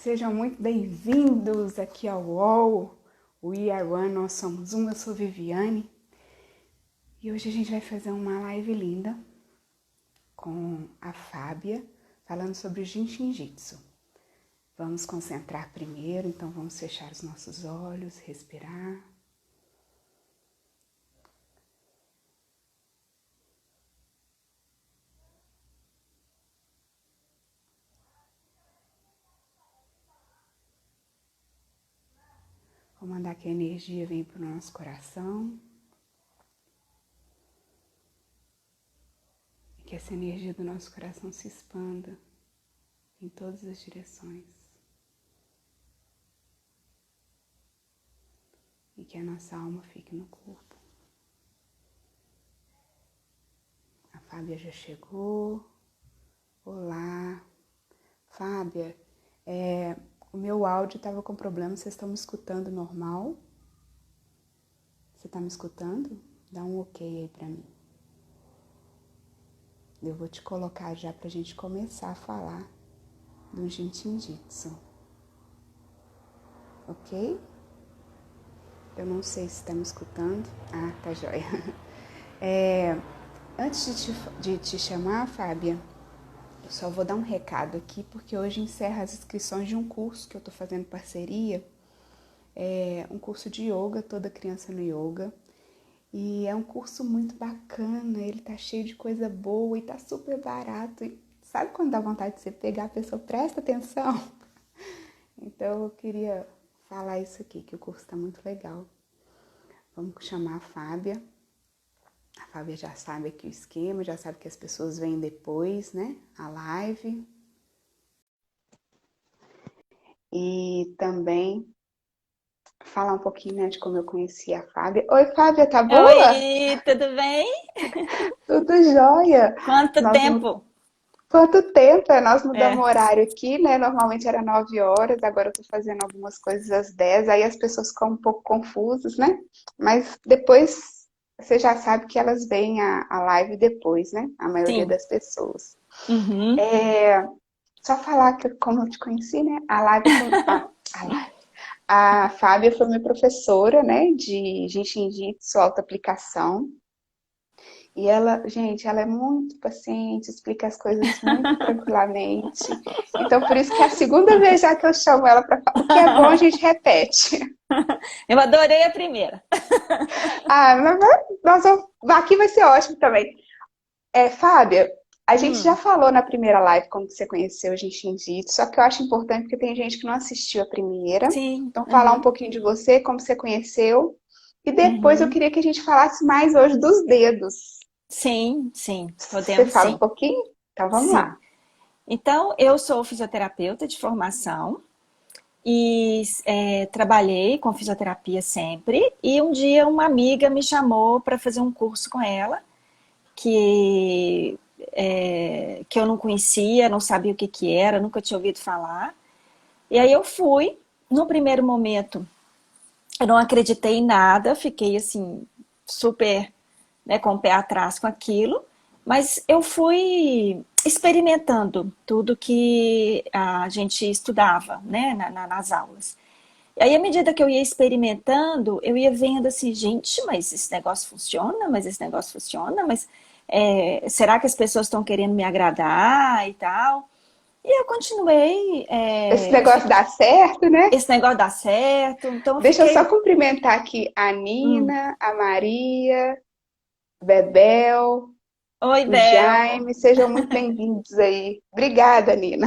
Sejam muito bem-vindos aqui ao UOL, We Are One, nós somos um, eu sou Viviane. E hoje a gente vai fazer uma live linda com a Fábia, falando sobre o Jinshin-Jitsu. Vamos concentrar primeiro, então vamos fechar os nossos olhos, respirar. Vou mandar que a energia venha para o nosso coração. E que essa energia do nosso coração se expanda em todas as direções. E que a nossa alma fique no corpo. A Fábia já chegou. Olá. Fábia, o meu áudio estava com problema, vocês estão me escutando normal? Você está me escutando? Dá um ok aí para mim. Eu vou te colocar já para a gente começar a falar do Jinshin-Jitsu. Ok? Eu não sei se está me escutando. Ah, tá joia. Antes de te chamar, Fábia, eu só vou dar um recado aqui, porque hoje encerra as inscrições de um curso que eu estou fazendo parceria. É um curso de yoga, toda criança no yoga. E é um curso muito bacana, ele tá cheio de coisa boa e tá super barato. E sabe quando dá vontade de você pegar a pessoa, presta atenção? Então eu queria falar isso aqui, que o curso tá muito legal. Vamos chamar a Fábia. A Fábia já sabe aqui o esquema, já sabe que as pessoas vêm depois, né? A live. E também falar um pouquinho, né, de como eu conheci a Fábia. Oi, Fábia, tá boa? Oi, tudo bem? Tudo jóia. Quanto Nós, tempo? quanto tempo? Nós mudamos É, o horário aqui, né? Normalmente era 9 horas, agora eu tô fazendo algumas coisas às 10, aí as pessoas ficam um pouco confusas, né? Mas depois você já sabe que elas veem a live depois, né? A maioria sim. das pessoas. Uhum. É, só falar que como eu te conheci, né? A live foi. A live. A Fábia foi minha professora, né? De Jinshin-Jitsu, auto-aplicação. E ela, gente, ela é muito paciente, explica as coisas muito tranquilamente. Então, por isso que é a segunda vez já que eu chamo ela para falar. O que é bom, a gente repete. Eu adorei a primeira. Ah, aqui vai ser ótimo também. Fábia, a gente já Hum, falou na primeira live como você conheceu o Jinshin-Jitsu, só que eu acho importante porque tem gente que não assistiu a primeira. sim. Então, falar um Uhum. pouquinho de você, como você conheceu. E depois eu Uhum. queria que a gente falasse mais hoje dos dedos. Sim, sim. Você Podemos fala um sim. pouquinho? Então, vamos Sim. lá. Então, eu sou fisioterapeuta de formação e trabalhei com fisioterapia sempre. E um dia uma amiga me chamou para fazer um curso com ela, que eu não conhecia, não sabia o que que era, nunca tinha ouvido falar. E aí eu fui, no primeiro momento, eu não acreditei em nada, fiquei assim, super, né, com o pé atrás com aquilo, mas eu fui experimentando tudo que a gente estudava, né, nas aulas. E aí, à medida que eu ia experimentando, eu ia vendo assim, gente, mas esse negócio funciona, mas esse negócio funciona, mas será que as pessoas estão querendo me agradar e tal? E eu continuei, Esse negócio dá certo, né? esse negócio dá certo, então eu Deixa eu só fiquei. cumprimentar aqui a Hum. Nina, a Maria, Bebel, Oi, o Bel. Jaime. Sejam muito bem-vindos aí. Obrigada, Nina.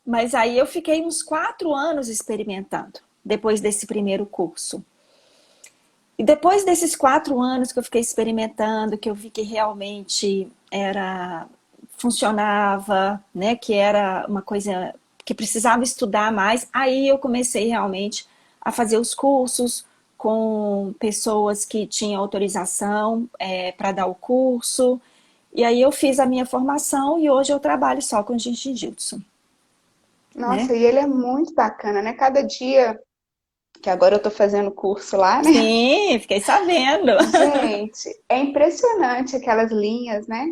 Mas aí eu fiquei uns 4 anos experimentando, depois desse primeiro curso. E depois desses 4 anos que eu fiquei experimentando, que eu vi que realmente funcionava, né, que era uma coisa que precisava estudar mais, aí eu comecei realmente a fazer os cursos com pessoas que tinham autorização para dar o curso. E aí eu fiz a minha formação e hoje eu trabalho só com Jiu-Jitsu, Nossa, né? e ele é muito bacana, né? Cada dia que agora eu tô fazendo curso lá, né? Sim, fiquei sabendo. Gente, é impressionante aquelas linhas, né?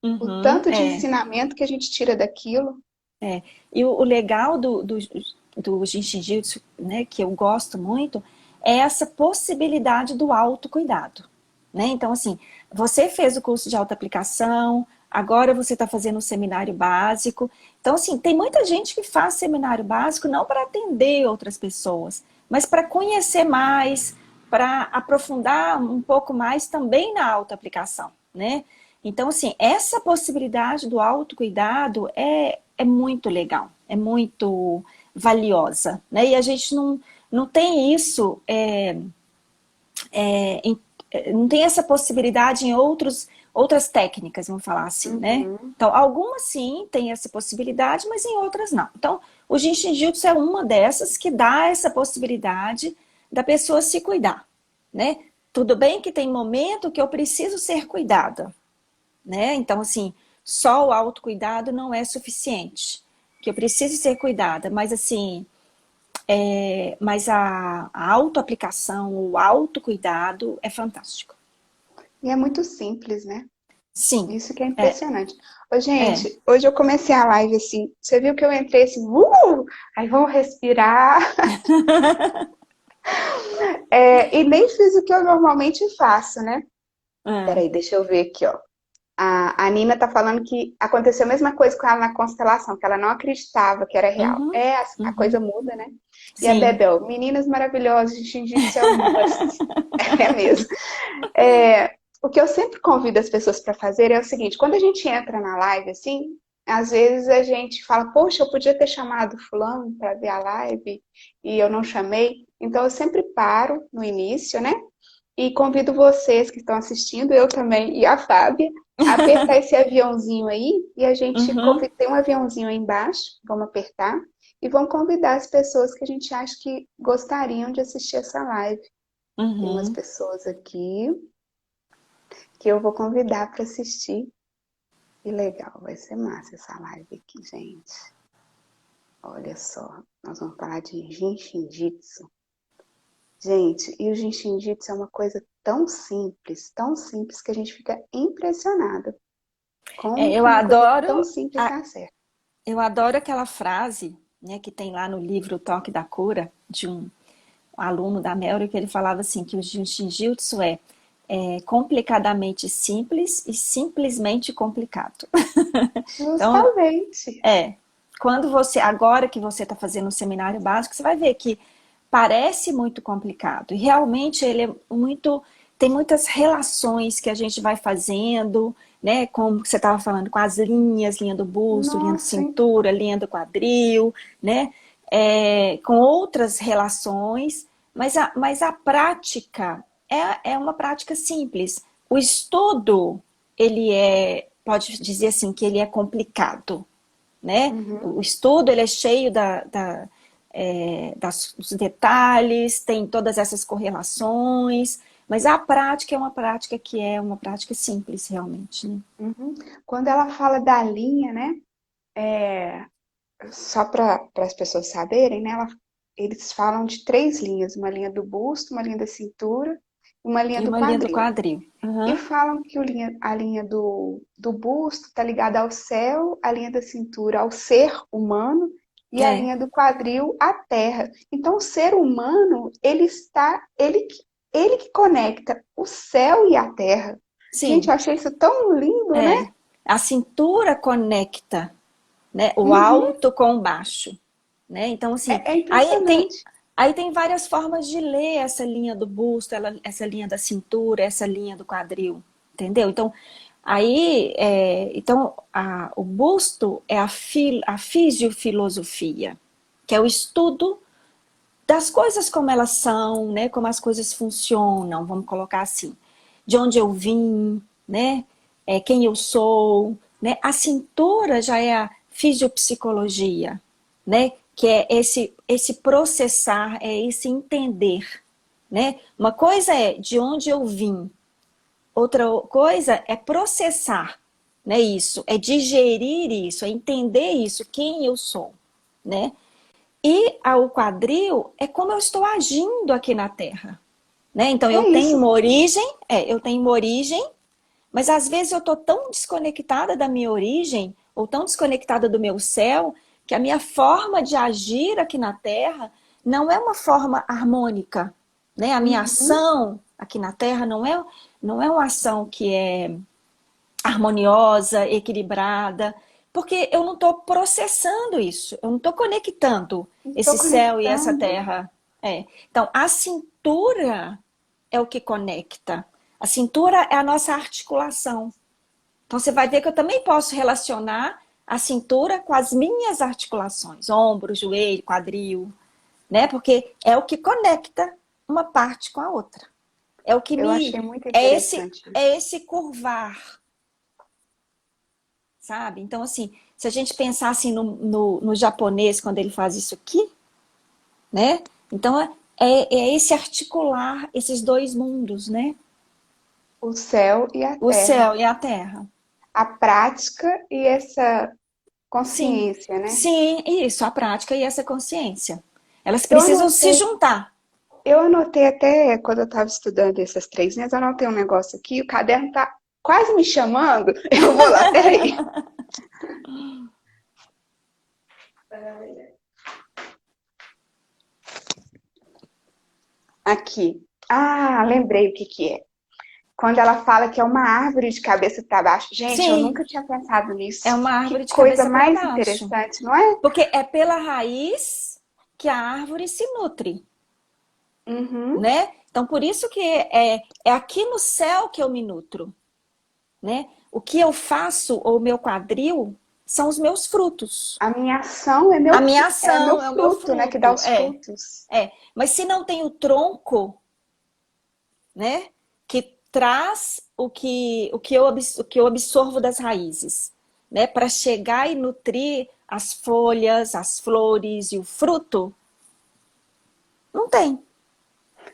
O Uhum, tanto de ensinamento que a gente tira daquilo. É. E o legal do Jinshin Jitsu, né, que eu gosto muito, é essa possibilidade do autocuidado, né? Então, assim, você fez o curso de autoaplicação, agora você está fazendo um seminário básico. Então, assim, tem muita gente que faz seminário básico não para atender outras pessoas, mas para conhecer mais, para aprofundar um pouco mais também na autoaplicação, né? Então, assim, essa possibilidade do autocuidado é muito legal, é muito valiosa, né? E a gente não tem isso, é, em- não tem essa possibilidade em outras técnicas, vamos falar assim, né? Uhum. Então, algumas sim tem essa possibilidade, mas em outras não. Então, o Jinshin Jitsu é uma dessas que dá essa possibilidade da pessoa se cuidar, né? Tudo bem que tem momento que eu preciso ser cuidada, né? Então, assim, só o autocuidado não é suficiente, que eu preciso ser cuidada, mas assim, mas a autoaplicação, o autocuidado é fantástico. E é muito simples, né? Sim, Isso que é é, impressionante. Ô, é. gente, hoje eu comecei a live assim. Você viu que eu entrei assim, aí vamos respirar. E nem fiz o que eu normalmente faço, né? É. Peraí, deixa eu ver aqui, ó. A Nina tá falando que aconteceu a mesma coisa com ela na constelação, que ela não acreditava que era real. Uhum, A coisa uhum. muda, né? E a Sim. Bebel, meninas maravilhosas, de Jiu-Jitsu é um must. É mesmo. O que eu sempre convido as pessoas para fazer é o seguinte: quando a gente entra na live, assim, às vezes a gente fala, poxa, eu podia ter chamado fulano para ver a live e eu não chamei. Então eu sempre paro no início, né? E convido vocês que estão assistindo, eu também e a Fábia, a apertar esse aviãozinho aí e a gente Uhum, tem um aviãozinho aí embaixo, vamos apertar e vamos convidar as pessoas que a gente acha que gostariam de assistir essa live. Tem umas uhum. pessoas aqui que eu vou convidar para assistir. Que legal, vai ser massa essa live aqui, gente. Olha só, nós vamos falar de Jinshin Jitsu. Gente, e o Jinshin Jitsu é uma coisa tão simples que a gente fica impressionada. É, Como que uma coisa tão simples dá certo? eu adoro aquela frase, né, que tem lá no livro O Toque da Cura, de um aluno da Melry, que ele falava assim, que o Jinshin Jitsu é complicadamente simples e simplesmente complicado. Então, Justamente. é, quando você, agora que você está fazendo um seminário básico, você vai ver que parece muito complicado. E realmente ele é muito, tem muitas relações que a gente vai fazendo, né? Como você estava falando, com as linhas, linha do busto, linha de Nossa, hein? cintura, linha do quadril, né? Com outras relações, mas a prática é uma prática simples. O estudo, ele pode dizer assim, que ele é complicado, né? Uhum. O estudo ele é cheio dos detalhes, tem todas essas correlações, mas a prática é uma prática que é uma prática simples, realmente, né? Uhum. Quando ela fala da linha, né? É, só para as pessoas saberem, né? Eles falam de três linhas: uma linha do busto, uma linha da cintura e uma linha E do uma linha do quadril. quadril. E Uhum. falam que a linha do busto está ligada ao céu, a linha da cintura ao ser humano e a É, linha do quadril à terra. Então, o ser humano, ele que conecta o céu e a terra. Gente, eu sim, achei isso tão lindo, né? é. A cintura conecta, né, o Uhum, alto com o baixo, né? Então, assim, é aí tem, impressionante. aí tem várias formas de ler essa linha do busto, essa linha da cintura, essa linha do quadril, entendeu? Então, o busto é a fisiofilosofia, que é o estudo das coisas como elas são, né? Como as coisas funcionam, vamos colocar assim, de onde eu vim, né? Quem eu sou, né? A cintura já é a fisiopsicologia, né? Que é esse processar, é esse entender, né? Uma coisa é de onde eu vim, outra coisa é processar, né? Isso, é digerir isso, é entender isso, quem eu sou, né? E o quadril é como eu estou agindo aqui na Terra, né? Então É isso. eu tenho uma origem, mas às vezes eu estou tão desconectada da minha origem ou tão desconectada do meu céu que a minha forma de agir aqui na Terra não é uma forma harmônica, né? A minha Uhum. ação aqui na Terra não é uma ação que é harmoniosa, equilibrada, porque eu não estou processando isso, eu não estou conectando Estou esse céu e essa conectando. terra. É. Então, a cintura é o que conecta. A cintura é a nossa articulação. Então, você vai ver que eu também posso relacionar a cintura com as minhas articulações, ombro, joelho, quadril, né? Porque é o que conecta uma parte com a outra. É o que Eu me achei muito interessante é isso. esse curvar, sabe? Então, assim, se a gente pensar assim no japonês, quando ele faz isso aqui, né? Então, é esse articular esses dois mundos, né? O céu e a O terra. céu e a terra. A prática e essa Sim, consciência, né? sim, isso, a prática e essa consciência. Elas Eu precisam se anotei, juntar. eu anotei até quando eu estava estudando essas 3 linhas, eu anotei um negócio aqui, o caderno tá quase me chamando. Eu vou lá, peraí. Aqui. Ah, lembrei o que que é. Quando ela fala que é uma árvore de cabeça para baixo. Gente, eu Sim, nunca tinha pensado é nisso. uma Que árvore de coisa cabeça para mais baixo. interessante, não é? Porque é pela raiz que a árvore se nutre, Uhum. né? Então, por isso que é aqui no céu que eu me nutro, né? O que eu faço, ou o meu quadril, são os meus frutos. A minha ação A minha é meu ação é o meu fruto, né? Que dá fruto, os frutos. é. Mas se não tem o tronco, né? Que traz o que eu absorvo das raízes, né? Para chegar e nutrir as folhas, as flores e o fruto, não tem,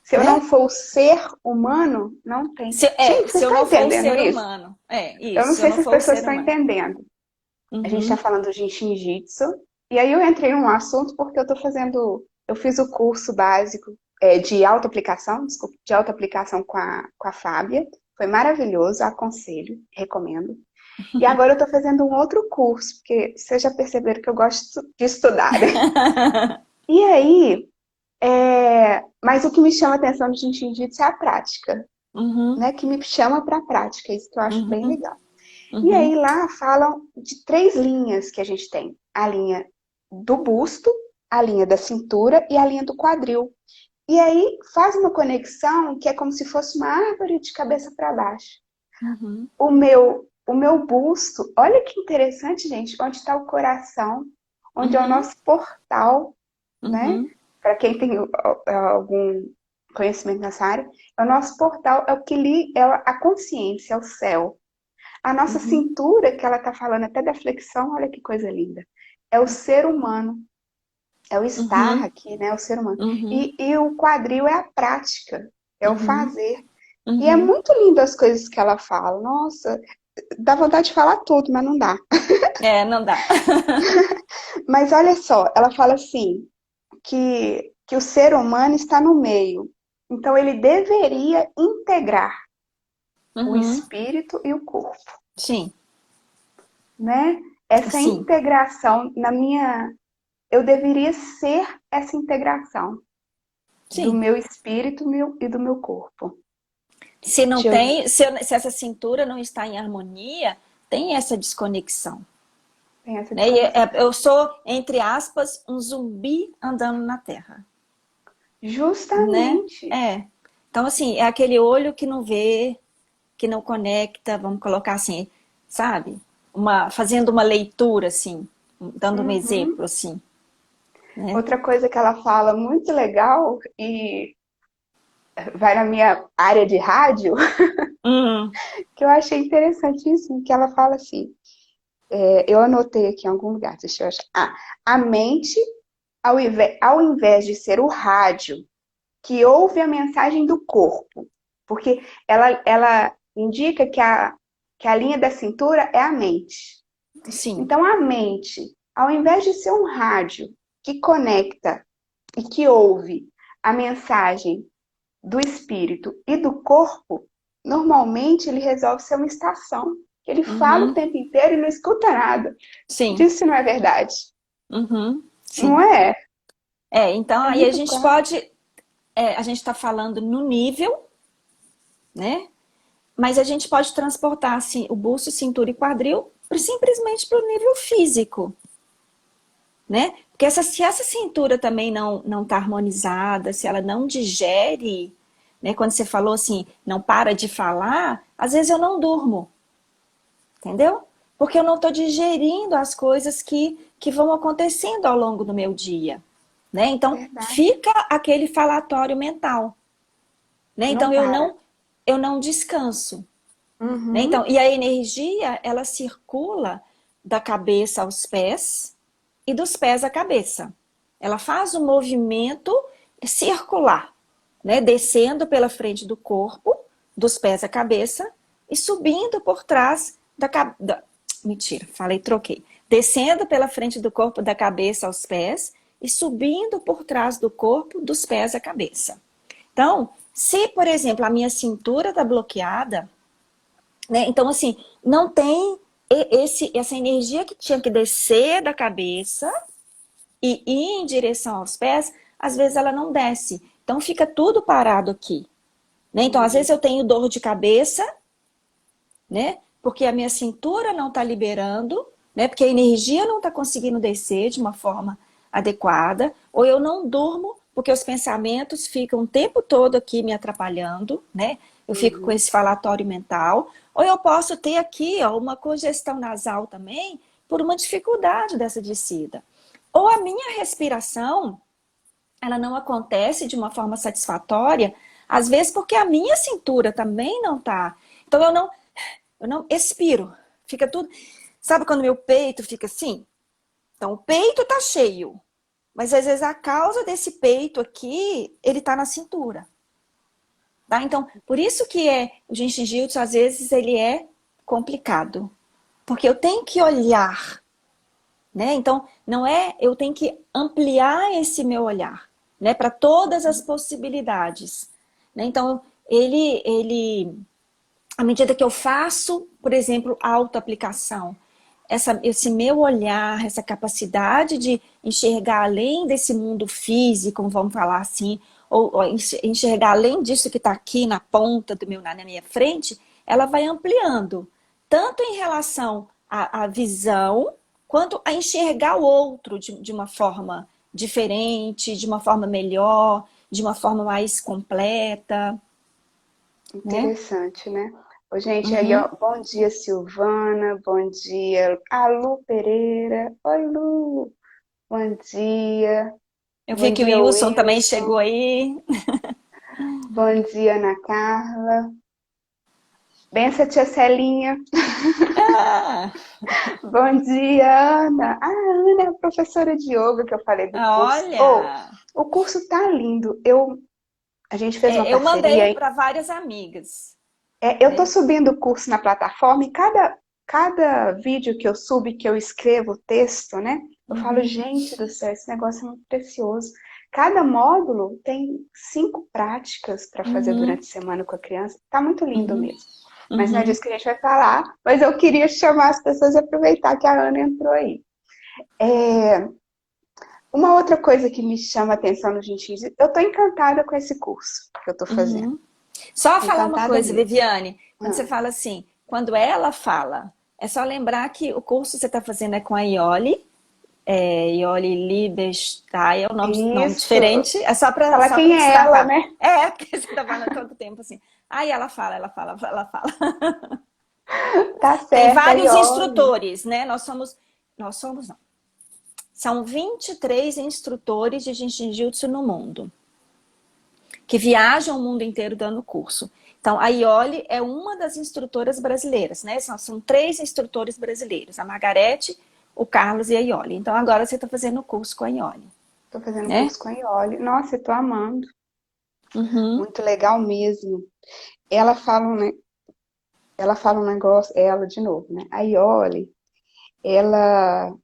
Se eu não né? for o ser humano, não tem. Gente, Se vocês eu estão não for o entendendo ser isso? humano, Eu isso, não se eu sei não se as for o pessoas ser estão humano. entendendo. A gente está Uhum, falando de Shinjitsu. E aí eu entrei num assunto porque eu fiz o curso básico de autoaplicação, desculpa, de autoaplicação com a Fábia. Foi maravilhoso, aconselho, recomendo. E agora eu estou fazendo um outro curso, porque vocês já perceberam que eu gosto de estudar, né? E aí, mas o que me chama a atenção de Jiu-Jitsu é a prática, uhum, né? Que me chama para a prática, isso que eu acho bem uhum, legal. E aí uhum, lá falam de 3 linhas que a gente tem: a linha do busto, a linha da cintura e a linha do quadril. E aí faz uma conexão que é como se fosse uma árvore de cabeça para baixo. uhum, O meu busto, olha que interessante, gente, onde está o coração, onde é o uhum, nosso portal, né? uhum, Para quem tem algum conhecimento nessa área, é o nosso portal, é o que é a consciência, é o céu. A nossa uhum, cintura, que ela está falando até da flexão, olha que coisa linda. É o ser humano, é o estar uhum, aqui, né? É o ser humano. uhum, E o quadril é a prática, é o uhum, fazer. E é uhum. muito lindo as coisas que ela fala. Nossa, dá vontade de falar tudo, mas não dá. É, não dá. Mas olha só, ela fala assim, que o ser humano está no meio. Então ele deveria integrar o Uhum, espírito e o corpo, sim, né? Essa sim, integração, eu deveria ser essa integração do sim. meu espírito e do meu corpo. Se não Deixa eu ver. tem, se essa cintura não está em harmonia, tem essa desconexão. Tem essa Né? E desconexão. eu sou, entre aspas, um zumbi andando na Terra. Né? Justamente. É. Então, assim, é aquele olho que não vê, que não conecta, vamos colocar assim, sabe? Fazendo uma leitura, assim, dando um Uhum. exemplo, assim, né? Outra coisa que ela fala muito legal e vai na minha área de rádio, Hum, que eu achei interessantíssimo, que ela fala assim, eu anotei aqui em algum lugar, deixa eu achar. A mente, ao invés de ser o rádio que ouve a mensagem do corpo, porque ela indica que a linha da cintura é a mente. sim. Então, a mente, ao invés de ser um rádio que conecta e que ouve a mensagem do espírito e do corpo, normalmente ele resolve ser uma estação. Ele fala o Uhum, tempo inteiro e não escuta nada. sim. Disso não é verdade. Uhum, Não sim. é? Então É aí a muito gente prático. pode, a gente está falando no nível, né? Mas a gente pode transportar assim, o busto, cintura e quadril simplesmente para o nível físico, né? Porque se essa cintura também não está harmonizada, se ela não digere, né? Quando você falou assim, não para de falar, às vezes eu não durmo, entendeu? Porque eu não estou digerindo as coisas que vão acontecendo ao longo do meu dia, né? Então Verdade. fica aquele falatório mental, né? Não Então para. eu não descanso, né? Uhum. Então, e a energia, ela circula da cabeça aos pés e dos pés à cabeça. Ela faz um movimento circular, né? Descendo pela frente do corpo, dos pés à cabeça e subindo por trás da cabeça. Mentira, falei, troquei. Descendo pela frente do corpo, da cabeça aos pés e subindo por trás do corpo, dos pés à cabeça. Então, se, por exemplo, a minha cintura está bloqueada, né? Então, assim, não tem essa energia que tinha que descer da cabeça e ir em direção aos pés, às vezes ela não desce. Então fica tudo parado aqui, né? Então, às Uhum. vezes eu tenho dor de cabeça, né? Porque a minha cintura não está liberando, né? Porque a energia não está conseguindo descer de uma forma adequada, ou eu não durmo porque os pensamentos ficam o tempo todo aqui me atrapalhando, né? Eu fico com Uhum. esse falatório mental, ou eu posso ter aqui, ó, uma congestão nasal também por uma dificuldade dessa descida. Ou a minha respiração, ela não acontece de uma forma satisfatória, às vezes porque a minha cintura também não tá. Então eu não expiro. Fica tudo. Sabe quando meu peito fica assim? Então o peito tá cheio, mas às vezes a causa desse peito aqui, ele tá na cintura, tá? Então, por isso que o Jinshin Jitsu às vezes ele é complicado, porque eu tenho que olhar, né? Então, não é, eu tenho que ampliar esse meu olhar, né, para todas as possibilidades, né? Então, ele à medida que eu faço, por exemplo, autoaplicação, esse meu olhar, essa capacidade de enxergar além desse mundo físico, vamos falar assim, ou enxergar além disso que está aqui na ponta do meu, na minha frente, ela vai ampliando, tanto em relação à visão, quanto a enxergar o outro de uma forma diferente, de uma forma melhor, de uma forma mais completa, né? Interessante, né? Ô, gente, aí, ó, Uhum. bom dia, Silvana, bom dia, a Lu Pereira, oi, Lu, bom dia, Eu bom vi que o dia, Wilson também chegou Wilson, aí. bom dia, Ana Carla, benção, tia Celinha, Ah, bom dia, Ana, a Ana é a professora de yoga que eu falei do curso, ou olha, o curso tá lindo, a gente fez uma eu mandei parceria. para várias amigas, Eu tô né? subindo o curso na plataforma e cada vídeo que eu subo, que eu escrevo o texto, né? Eu falo, Uhum, gente do céu, esse negócio é muito precioso. Cada módulo tem 5 práticas para fazer uhum, durante a semana com a criança. Tá muito lindo uhum, mesmo. Mas não é uhum. disso que a gente vai falar. Mas eu queria chamar as pessoas e aproveitar que a Ana entrou aí. É, uma outra coisa que me chama a atenção no Gentis, eu tô encantada com esse curso que eu tô fazendo. Uhum. Só falar uma Encantada coisa, mesmo. Viviane, quando você Ah, fala assim, quando ela fala, é só lembrar que o curso que você está fazendo é com a Ioli, Ioli Liebestein, é um nome isso. diferente, é Falar só para quem é ela, destacar. né? Porque você está falando todo tempo assim. Aí ela fala, ela fala, ela fala. Tá Tem certo, aí vários olha. instrutores, né? Nós somos não. São 23 instrutores de Jiu-Jitsu no mundo, que viajam o mundo inteiro dando curso. Então, a Ioli é uma das instrutoras brasileiras, né? São três instrutores brasileiros, a Margarete, o Carlos e a Ioli. Então, agora você está fazendo o curso com a Ioli, Tô fazendo né? curso com a Iole. Nossa, eu tô amando. Uhum. Muito legal mesmo. Ela fala, né? Ela fala um negócio, ela de novo, né? A Iole, ela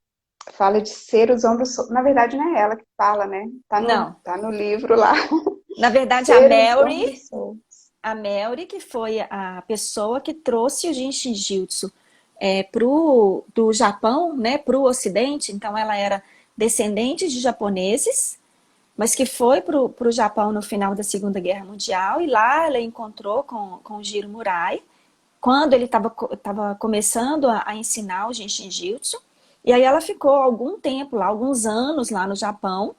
fala de ser os ombros. Na verdade, não é ela que fala, né? Não. Tá no livro lá. Na verdade, Ser os ombros soltos. A Melry, que foi a pessoa que trouxe o Jinshin Jitsu do Japão, né, para o Ocidente. Então, ela era descendente de japoneses, mas que foi para o Japão no final da Segunda Guerra Mundial, e lá ela encontrou com o Jiro Murai, quando ele estava começando a ensinar o Jinshin Jyutsu, e aí ela ficou algum tempo lá, alguns anos lá no Japão,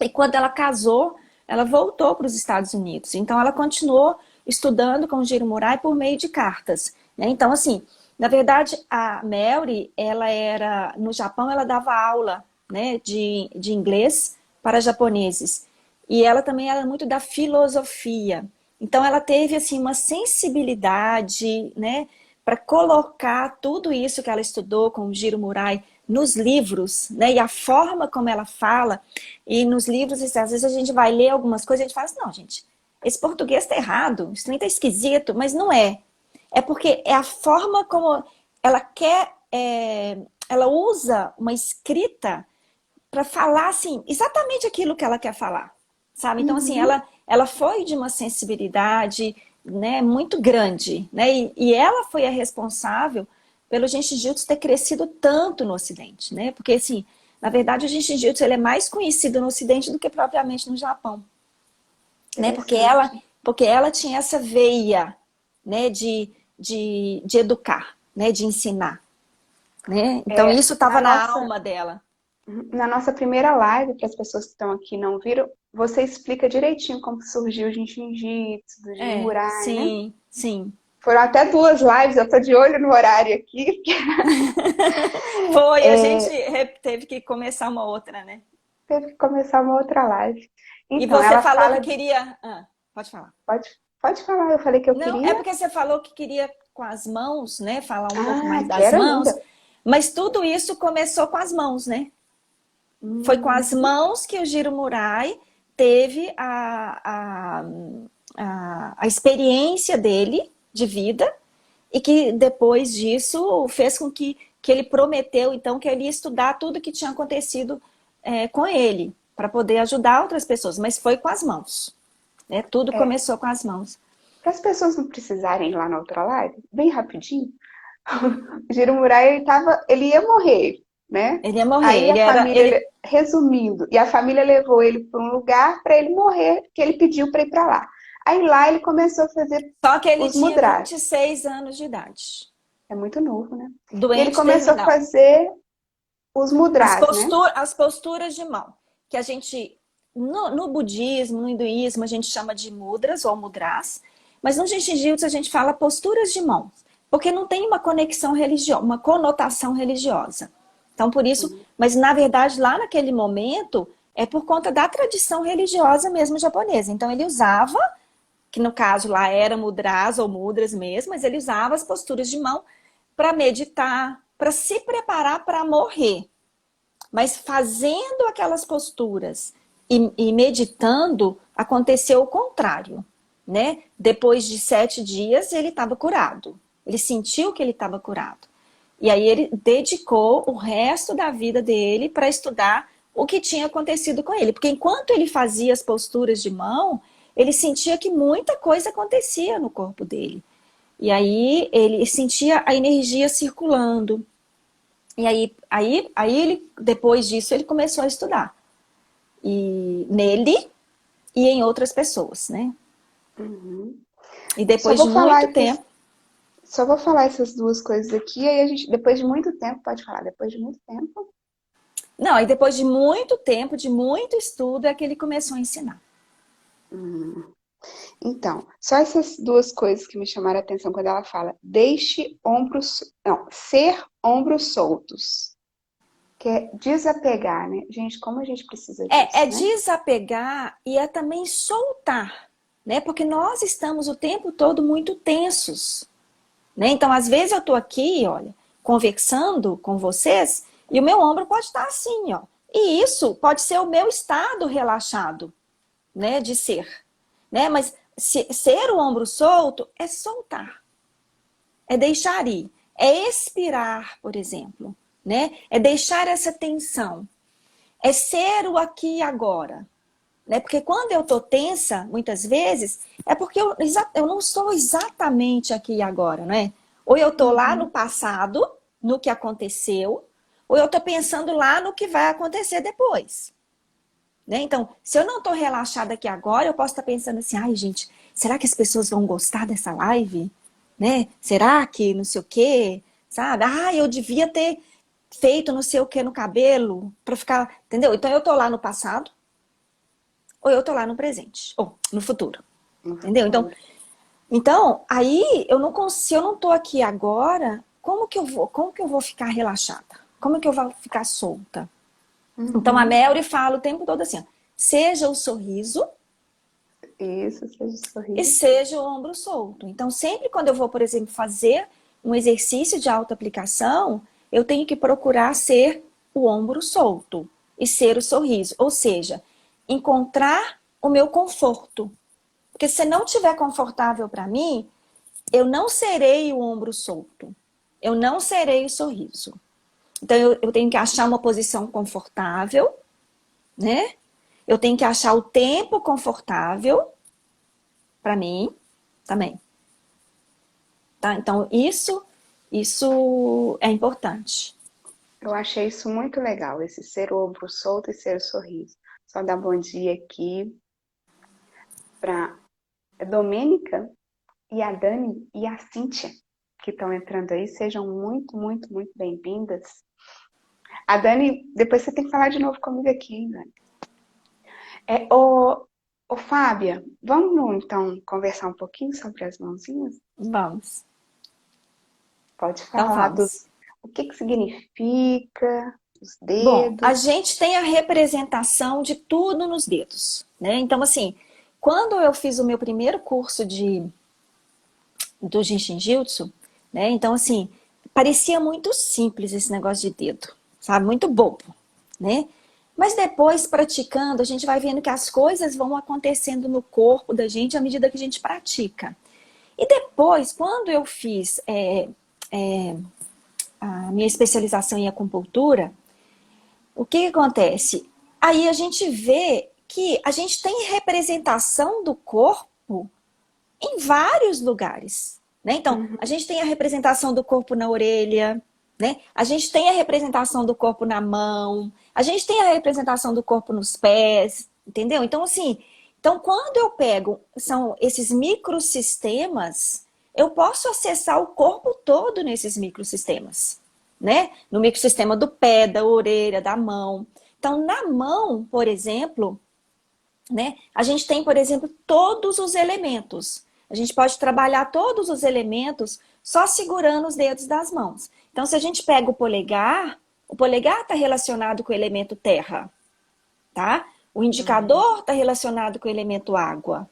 e quando ela casou, ela voltou para os Estados Unidos. Então ela continuou estudando com o Jiro Murai por meio de cartas, né? Então, assim, na verdade, a Mary, ela era, no Japão, ela dava aula, né, de inglês para japoneses. E ela também era muito da filosofia. Então ela teve, assim, uma sensibilidade, né, para colocar tudo isso que ela estudou com o Jiro Murai nos livros, né, e a forma como ela fala, e nos livros, às vezes a gente vai ler algumas coisas e a gente fala assim, não, gente, esse português está errado, isso também está esquisito, mas não é. É porque é a forma como ela quer, ela usa uma escrita para falar, assim, exatamente aquilo que ela quer falar, sabe? Então, assim, Uhum. ela foi de uma sensibilidade, né, muito grande, né? E ela foi a responsável pelo Jinshin Jyutsu ter crescido tanto no Ocidente, né? Porque, assim, na verdade, o Jinshin Jyutsu ele é mais conhecido no Ocidente do que propriamente no Japão, né? Interessante. Porque ela tinha essa veia, né, de educar, né, de ensinar, né? Então, É, isso estava na alma dela. na nossa primeira live, para as pessoas que estão aqui e não viram, você explica direitinho como surgiu o Jinshin Jitsu, do Jiro É, Murai, né? sim, sim. Foram até duas lives, eu tô de olho no horário aqui. Foi, a gente É, teve que começar uma outra, né? teve que começar uma outra live. E Então, você ela falou que fala. queria. Ah, pode falar. Pode falar, eu falei que eu Não, é queria. porque você falou que queria com as mãos, né? Falar um pouco Ah, mais das quero mãos. ainda. Mas tudo isso começou com as mãos, né? Foi com as Uhum. mãos que o Jiro Murai teve a experiência dele de vida e que depois disso fez com que ele prometeu, então, que ele ia estudar tudo que tinha acontecido com ele, para poder ajudar outras pessoas, mas foi com as mãos, né? Tudo É, começou com as mãos. para as pessoas não precisarem ir lá na outra live, bem rapidinho, o Jiro Murai ele ia morrer, né? Ele ia morrer, Aí a ele era, família, ele, resumindo, e a família levou ele para um lugar para ele morrer, que ele pediu para ir para lá. Aí lá ele começou a fazer só que ele os tinha mudras. 26 anos de idade, É muito novo, né? E ele doente começou a terminal. fazer os mudras, né? As posturas de mão, que a gente, no budismo, no hinduísmo, a gente chama de mudras ou mudras, mas no Jinshin Jyutsu a gente fala posturas de mão, porque não tem uma conexão religiosa, uma conotação religiosa. Então, por isso, mas na verdade, lá naquele momento, é por conta da tradição religiosa mesmo japonesa. Então, ele usava, que no caso lá era mudras ou mudras mesmo, mas ele usava as posturas de mão para meditar, para se preparar para morrer. Mas fazendo aquelas posturas e meditando, aconteceu o contrário, né? Depois de 7 dias, ele estava curado. Ele sentiu que ele estava curado. E aí ele dedicou o resto da vida dele para estudar o que tinha acontecido com ele. Porque enquanto ele fazia as posturas de mão, ele sentia que muita coisa acontecia no corpo dele. E aí ele sentia a energia circulando. E aí ele, depois disso, ele começou a estudar. E nele e em outras pessoas, né? Uhum. E Só depois de vou falar muito essas, tempo. só vou falar essas duas coisas aqui, aí a gente, depois de muito tempo, pode falar, depois de muito tempo. Não, aí depois de muito tempo, de muito estudo, é que ele começou a ensinar. Hum. Então, só essas duas coisas que me chamaram a atenção quando ela fala, deixe ombros, não, ser ombros soltos, que é desapegar, né? Gente, como a gente precisa É disso, né? desapegar e é também soltar, né? Porque nós estamos o tempo todo muito tensos, né? Então, às vezes eu estou aqui, olha, conversando com vocês e o meu ombro pode estar assim, ó. E isso pode ser o meu estado relaxado, né, de ser, né? Mas ser o ombro solto é soltar, é deixar ir, é expirar, por exemplo, né? É deixar essa tensão, é ser o aqui e agora, né? Porque quando eu tô tensa, muitas vezes, é porque eu não sou exatamente aqui e agora, né? Ou eu tô lá no Uhum. passado, no que aconteceu, ou eu estou pensando lá no que vai acontecer depois. Né? Então, se eu não estou relaxada aqui agora, eu posso estar pensando assim, ai gente, será que as pessoas vão gostar dessa live? Né? Será que não sei o quê? Sabe? Ah, eu devia ter feito não sei o que no cabelo para ficar, entendeu? Então eu tô lá no passado ou eu tô lá no presente ou no futuro, No entendeu? Então, futuro. então aí eu não consigo, se eu não tô aqui agora, como que eu vou ficar relaxada? Como que eu vou ficar solta? Então a Uhum. Melry fala o tempo todo assim, ó, seja o sorriso Isso, seja e sorriso. seja o ombro solto. Então sempre quando eu vou, por exemplo, fazer um exercício de autoaplicação, eu tenho que procurar ser o ombro solto e ser o sorriso. Ou seja, encontrar o meu conforto. Porque se não estiver confortável para mim, eu não serei o ombro solto. Eu não serei o sorriso. Então eu tenho que achar uma posição confortável, né? Eu tenho que achar o tempo confortável para mim também. Tá? Então isso é importante. Eu achei isso muito legal, esse ser o ombro solto e ser o sorriso. Só dar bom dia aqui para a Domênica e a Dani e a Cíntia, que estão entrando aí. Sejam muito, muito, muito bem-vindas. A Dani, depois você tem que falar de novo comigo aqui, hein, Dani? Ô, Fábia, vamos então conversar um pouquinho sobre as mãozinhas? Vamos. Pode Então falar vamos. o que que significa os Bom, a dedos. gente tem a representação de tudo nos dedos, né? Então, assim, quando eu fiz o meu primeiro curso do Jinshin Jitsu, né? Então, assim, parecia muito simples esse negócio de dedo, sabe? Muito bobo, né? Mas depois, praticando, a gente vai vendo que as coisas vão acontecendo no corpo da gente à medida que a gente pratica. E depois, quando eu fiz a minha especialização em acupuntura, o que acontece? Aí a gente vê que a gente tem representação do corpo em vários lugares. Né? Então, a Uhum. gente tem a representação do corpo na orelha, né? A gente tem a representação do corpo na mão, a gente tem a representação do corpo nos pés, entendeu? Então, assim, então quando eu pego, são esses microsistemas, eu posso acessar o corpo todo nesses microsistemas, né? No microsistema do pé, da orelha, da mão. Então, na mão, por exemplo, né? A gente tem, por exemplo, todos os elementos. A gente pode trabalhar todos os elementos só segurando os dedos das mãos. Então, se a gente pega o polegar está relacionado com o elemento terra, tá? O Uhum. indicador está relacionado com o elemento água.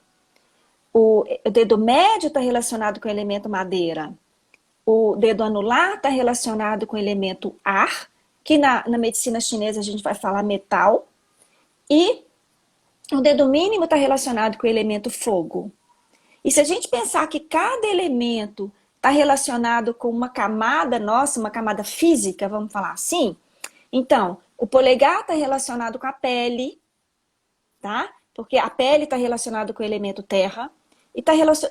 O dedo médio está relacionado com o elemento madeira. O dedo anular está relacionado com o elemento ar, que na medicina chinesa a gente vai falar metal. E o dedo mínimo está relacionado com o elemento fogo. E se a gente pensar que cada elemento está relacionado com uma camada nossa, uma camada física, vamos falar assim, então, o polegar está relacionado com a pele, tá? Porque a pele está relacionada com o elemento terra. E,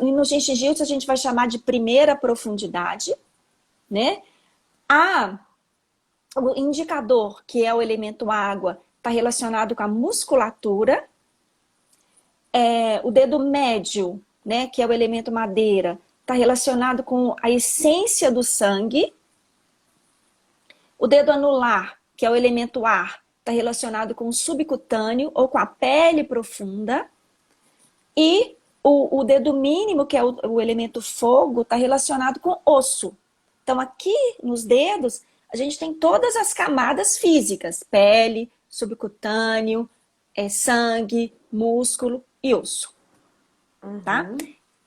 e no Jinshin Jitsu a gente vai chamar de primeira profundidade, né? O indicador, que é o elemento água, está relacionado com a musculatura. O dedo médio, né, que é o elemento madeira, está relacionado com a essência do sangue. O dedo anular, que é o elemento ar, está relacionado com o subcutâneo ou com a pele profunda. E o dedo mínimo, que é o elemento fogo, está relacionado com osso. Então, aqui nos dedos, a gente tem todas as camadas físicas: pele, subcutâneo, sangue, músculo e osso. Tá? Uhum.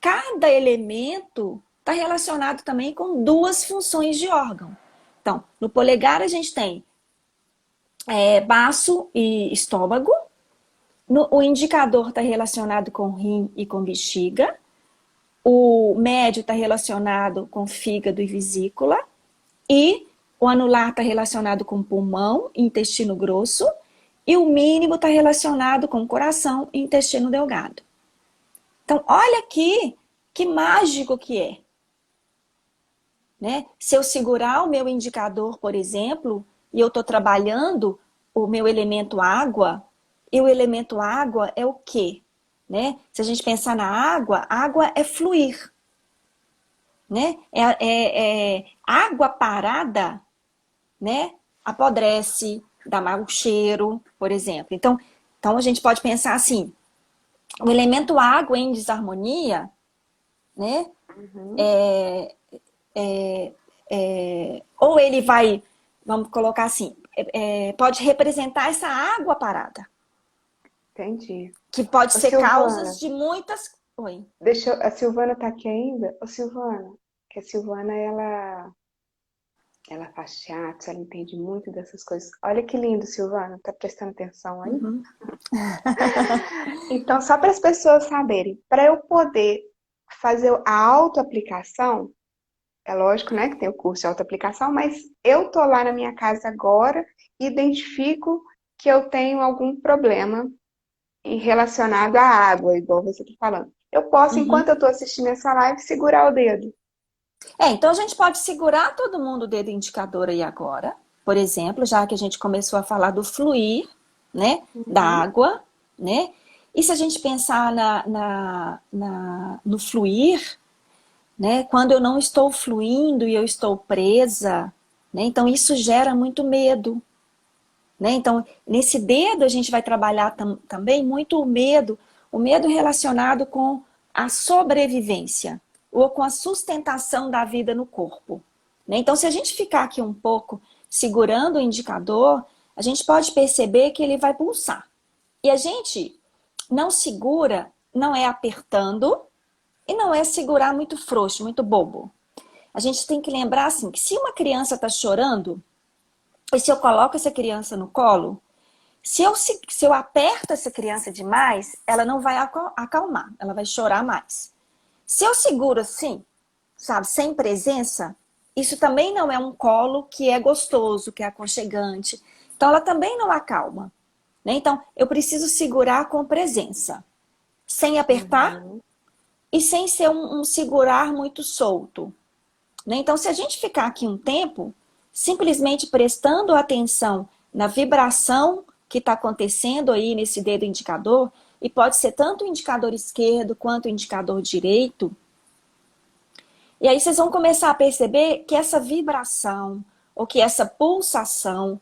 Cada elemento está relacionado também com duas funções de órgão. Então, no polegar a gente tem baço e estômago. O indicador está relacionado com rim e com bexiga. O médio está relacionado com fígado e vesícula. E o anular está relacionado com pulmão e intestino grosso. E o mínimo está relacionado com coração e intestino delgado. Então, olha aqui que mágico que é. Né? Se eu segurar o meu indicador, por exemplo, e eu estou trabalhando o meu elemento água, e o elemento água é o quê? Né? Se a gente pensar na água, água é fluir. Né? Água parada, né? Apodrece, dá mau cheiro, por exemplo. Então a gente pode pensar assim, o elemento água em desarmonia, né? Uhum. Ou ele vai, vamos colocar assim, pode representar essa água parada, Entendi. que pode Ô, ser causas Silvana, de muitas... Oi. a Silvana tá aqui ainda? Ô, Silvana, que a Silvana, ela faz teatro, ela entende muito dessas coisas. Olha que lindo, Silvana, tá prestando atenção aí? Uhum. Então, só para as pessoas saberem, para eu poder fazer a autoaplicação, é lógico, né, que tem o curso de autoaplicação, mas eu tô lá na minha casa agora e identifico que eu tenho algum problema relacionado à água, igual você está falando. Eu posso, enquanto Uhum. eu estou assistindo essa live, segurar o dedo. Então a gente pode segurar todo mundo o dedo indicador aí agora, por exemplo, já que a gente começou a falar do fluir, né, da Uhum. água, né? E se a gente pensar no fluir, né, quando eu não estou fluindo e eu estou presa, né, então isso gera muito medo, né? Então, nesse dedo a gente vai trabalhar também muito o medo relacionado com a sobrevivência ou com a sustentação da vida no corpo, né? Então, se a gente ficar aqui um pouco segurando o indicador, a gente pode perceber que ele vai pulsar. E a gente não segura, não é apertando e não é segurar muito frouxo, muito bobo. A gente tem que lembrar assim, que se uma criança está chorando, e se eu coloco essa criança no colo, se eu aperto essa criança demais, ela não vai acalmar, ela vai chorar mais. Se eu seguro assim, sabe, sem presença, isso também não é um colo que é gostoso, que é aconchegante. Então ela também não acalma, né? Então eu preciso segurar com presença, sem apertar Uhum. e sem ser um segurar muito solto, né? Então se a gente ficar aqui um tempo, simplesmente prestando atenção na vibração que está acontecendo aí nesse dedo indicador, e pode ser tanto o indicador esquerdo quanto o indicador direito, e aí vocês vão começar a perceber que essa vibração, ou que essa pulsação,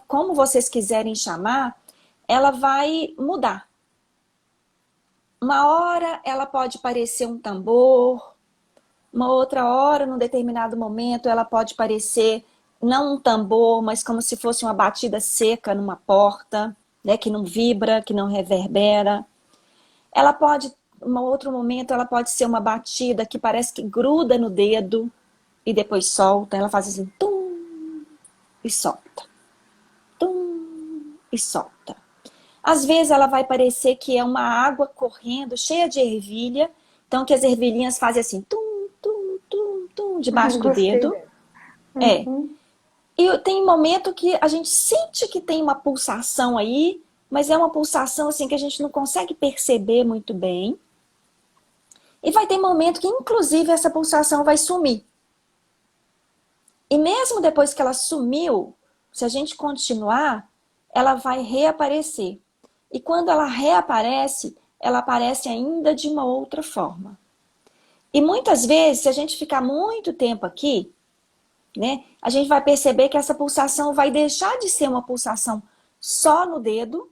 como vocês quiserem chamar, ela vai mudar. Uma hora ela pode parecer um tambor, uma outra hora, num determinado momento, ela pode parecer não um tambor, mas como se fosse uma batida seca numa porta, né, que não vibra, que não reverbera. Ela pode, um outro momento, ela pode ser uma batida que parece que gruda no dedo e depois solta. Ela faz assim, tum, e solta. Tum, e solta. Às vezes ela vai parecer que é uma água correndo, cheia de ervilha. Então que as ervilhinhas fazem assim, tum, tum, tum, tum, debaixo do Gostei dedo. dela. É. Uhum. E tem momento que a gente sente que tem uma pulsação aí, mas é uma pulsação assim que a gente não consegue perceber muito bem. E vai ter momento que, inclusive, essa pulsação vai sumir. E mesmo depois que ela sumiu, se a gente continuar, ela vai reaparecer. E quando ela reaparece, ela aparece ainda de uma outra forma. E muitas vezes, se a gente ficar muito tempo aqui, né, a gente vai perceber que essa pulsação vai deixar de ser uma pulsação só no dedo,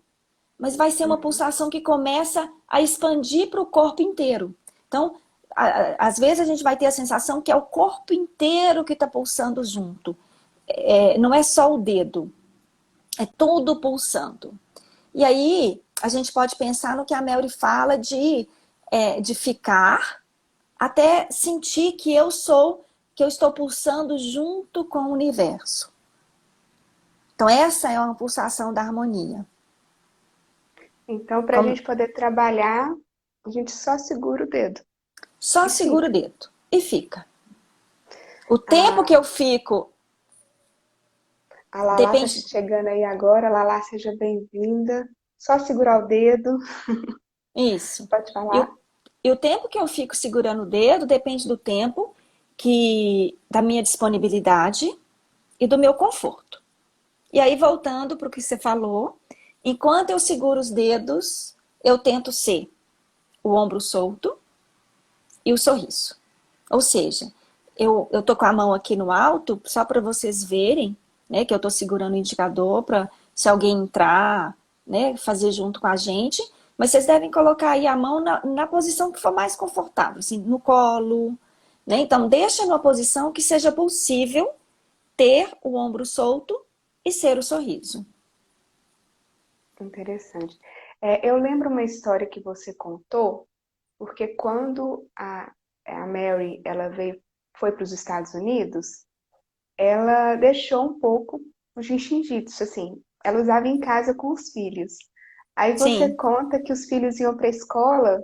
mas vai ser uma Uhum. pulsação que começa a expandir para o corpo inteiro. Então, às vezes a gente vai ter a sensação que é o corpo inteiro que está pulsando junto. Não é só o dedo, é tudo pulsando. E aí, a gente pode pensar no que a Melry fala de ficar até sentir que eu estou pulsando junto com o universo. Então, essa é uma pulsação da harmonia. Então, para a Como, gente poder trabalhar, a gente só segura o dedo só e segura o fica. dedo e fica. O tempo que A, eu fico a Lala tá depende. chegando aí agora. Lala, seja bem-vinda. Só segurar o dedo. Isso. Pode E falar. o, e o tempo que eu fico segurando o dedo depende do tempo da minha disponibilidade e do meu conforto. E aí, voltando para o que você falou, enquanto eu seguro os dedos, eu tento ser o ombro solto e o sorriso. Ou seja, eu tô com a mão aqui no alto, só para vocês verem, né, que eu tô segurando o indicador para se alguém entrar, né, fazer junto com a gente. Mas vocês devem colocar aí a mão na posição que for mais confortável, assim, no colo, né? Então, deixa numa posição que seja possível ter o ombro solto e ser o sorriso. Interessante. Eu lembro uma história que você contou, porque quando a Mary ela foi para os Estados Unidos, ela deixou um pouco o jiu-jitsu, assim, ela usava em casa com os filhos. Aí você Sim. conta que os filhos iam para a escola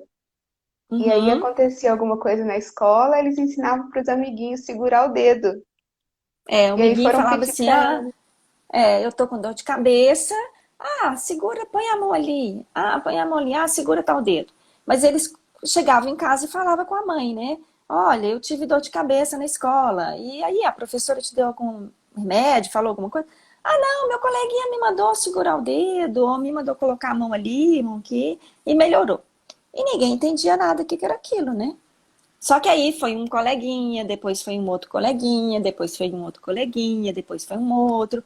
e aí Uhum. acontecia alguma coisa na escola, eles ensinavam para os amiguinhos segurar o dedo. É, o E aí amiguinho foram falava pedir assim, para ah, ela. eu tô com dor de cabeça. Ah, segura, põe a mão ali. Ah, põe a mão ali. Ah, segura tal dedo. Mas eles chegavam em casa e falavam com a mãe, né? Olha, eu tive dor de cabeça na escola. E aí, a professora te deu algum remédio, falou alguma coisa? Ah, não, meu coleguinha me mandou segurar o dedo, ou me mandou colocar a mão ali, mão aqui, e melhorou. E ninguém entendia nada o que que era aquilo, né? Só que aí foi um coleguinha, depois foi um outro coleguinha, depois foi um outro coleguinha, depois foi um outro.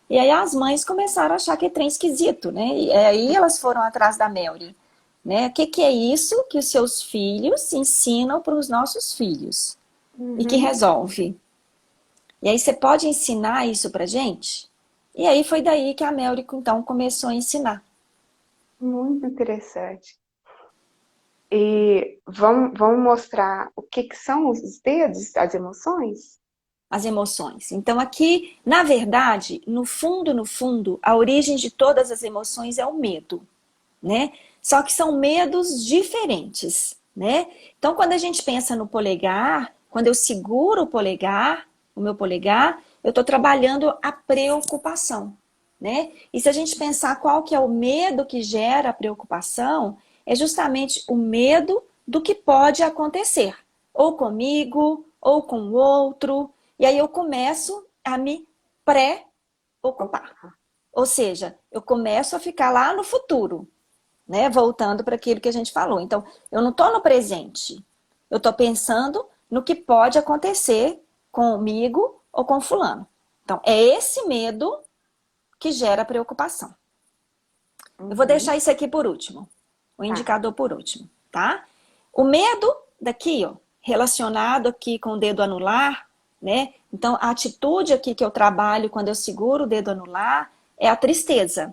E aí as mães começaram a achar que é trem esquisito, né? E aí elas foram atrás da Melry, né? O que que é isso que os seus filhos ensinam para os nossos filhos? E que Uhum, resolve? E aí você pode ensinar isso pra gente? E aí foi daí que a Melry então começou a ensinar muito interessante. E vamos mostrar o que são os dedos, as emoções? as emoções. Então aqui, na verdade, no fundo, a origem de todas as emoções é o medo, né? Só que são medos diferentes, né? Então, quando a gente pensa no polegar, quando eu seguro o meu polegar, eu estou trabalhando a preocupação, né? E se a gente pensar qual que é o medo que gera a preocupação, é justamente o medo do que pode acontecer, ou comigo, ou com o outro, e aí eu começo a me pré-ocupar. Ou seja, eu começo a ficar lá no futuro, né? Voltando para aquilo que a gente falou. Então, eu não estou no presente. Eu estou pensando no que pode acontecer comigo ou com fulano. Então, é esse medo que gera preocupação. Eu vou deixar Uhum, isso aqui por último. O tá. indicador por último, tá? O medo daqui, ó, relacionado aqui com o dedo anular, né? Então, a atitude aqui que eu trabalho quando eu seguro o dedo anular é a tristeza,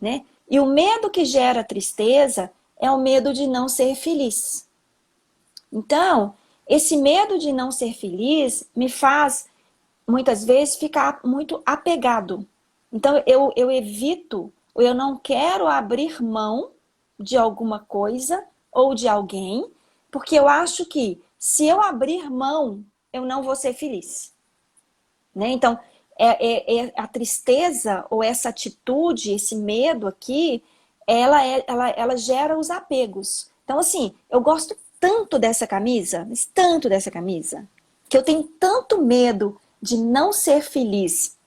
né? E o medo que gera tristeza é o medo de não ser feliz. Então, esse medo de não ser feliz me faz, muitas vezes, ficar muito apegado. Então, eu evito, ou eu não quero abrir mão de alguma coisa ou de alguém, porque eu acho que se eu abrir mão, eu não vou ser feliz. Né? Então, é a tristeza ou essa atitude, esse medo aqui, ela gera os apegos. Então, assim, eu gosto tanto dessa camisa, mas tanto dessa camisa, que eu tenho tanto medo de não ser feliz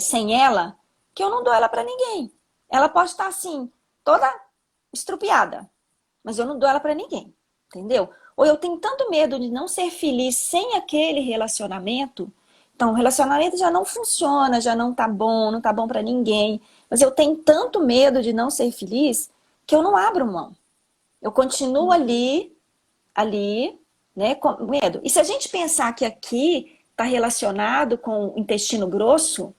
sem ela, que eu não dou ela para ninguém. Ela pode estar assim, toda estrupiada, mas eu não dou ela para ninguém, entendeu? Ou eu tenho tanto medo de não ser feliz sem aquele relacionamento, então o relacionamento já não funciona, já não tá bom para ninguém, mas eu tenho tanto medo de não ser feliz que eu não abro mão. Eu continuo Uhum. ali, né, com medo. E se a gente pensar que aqui está relacionado com o intestino grosso,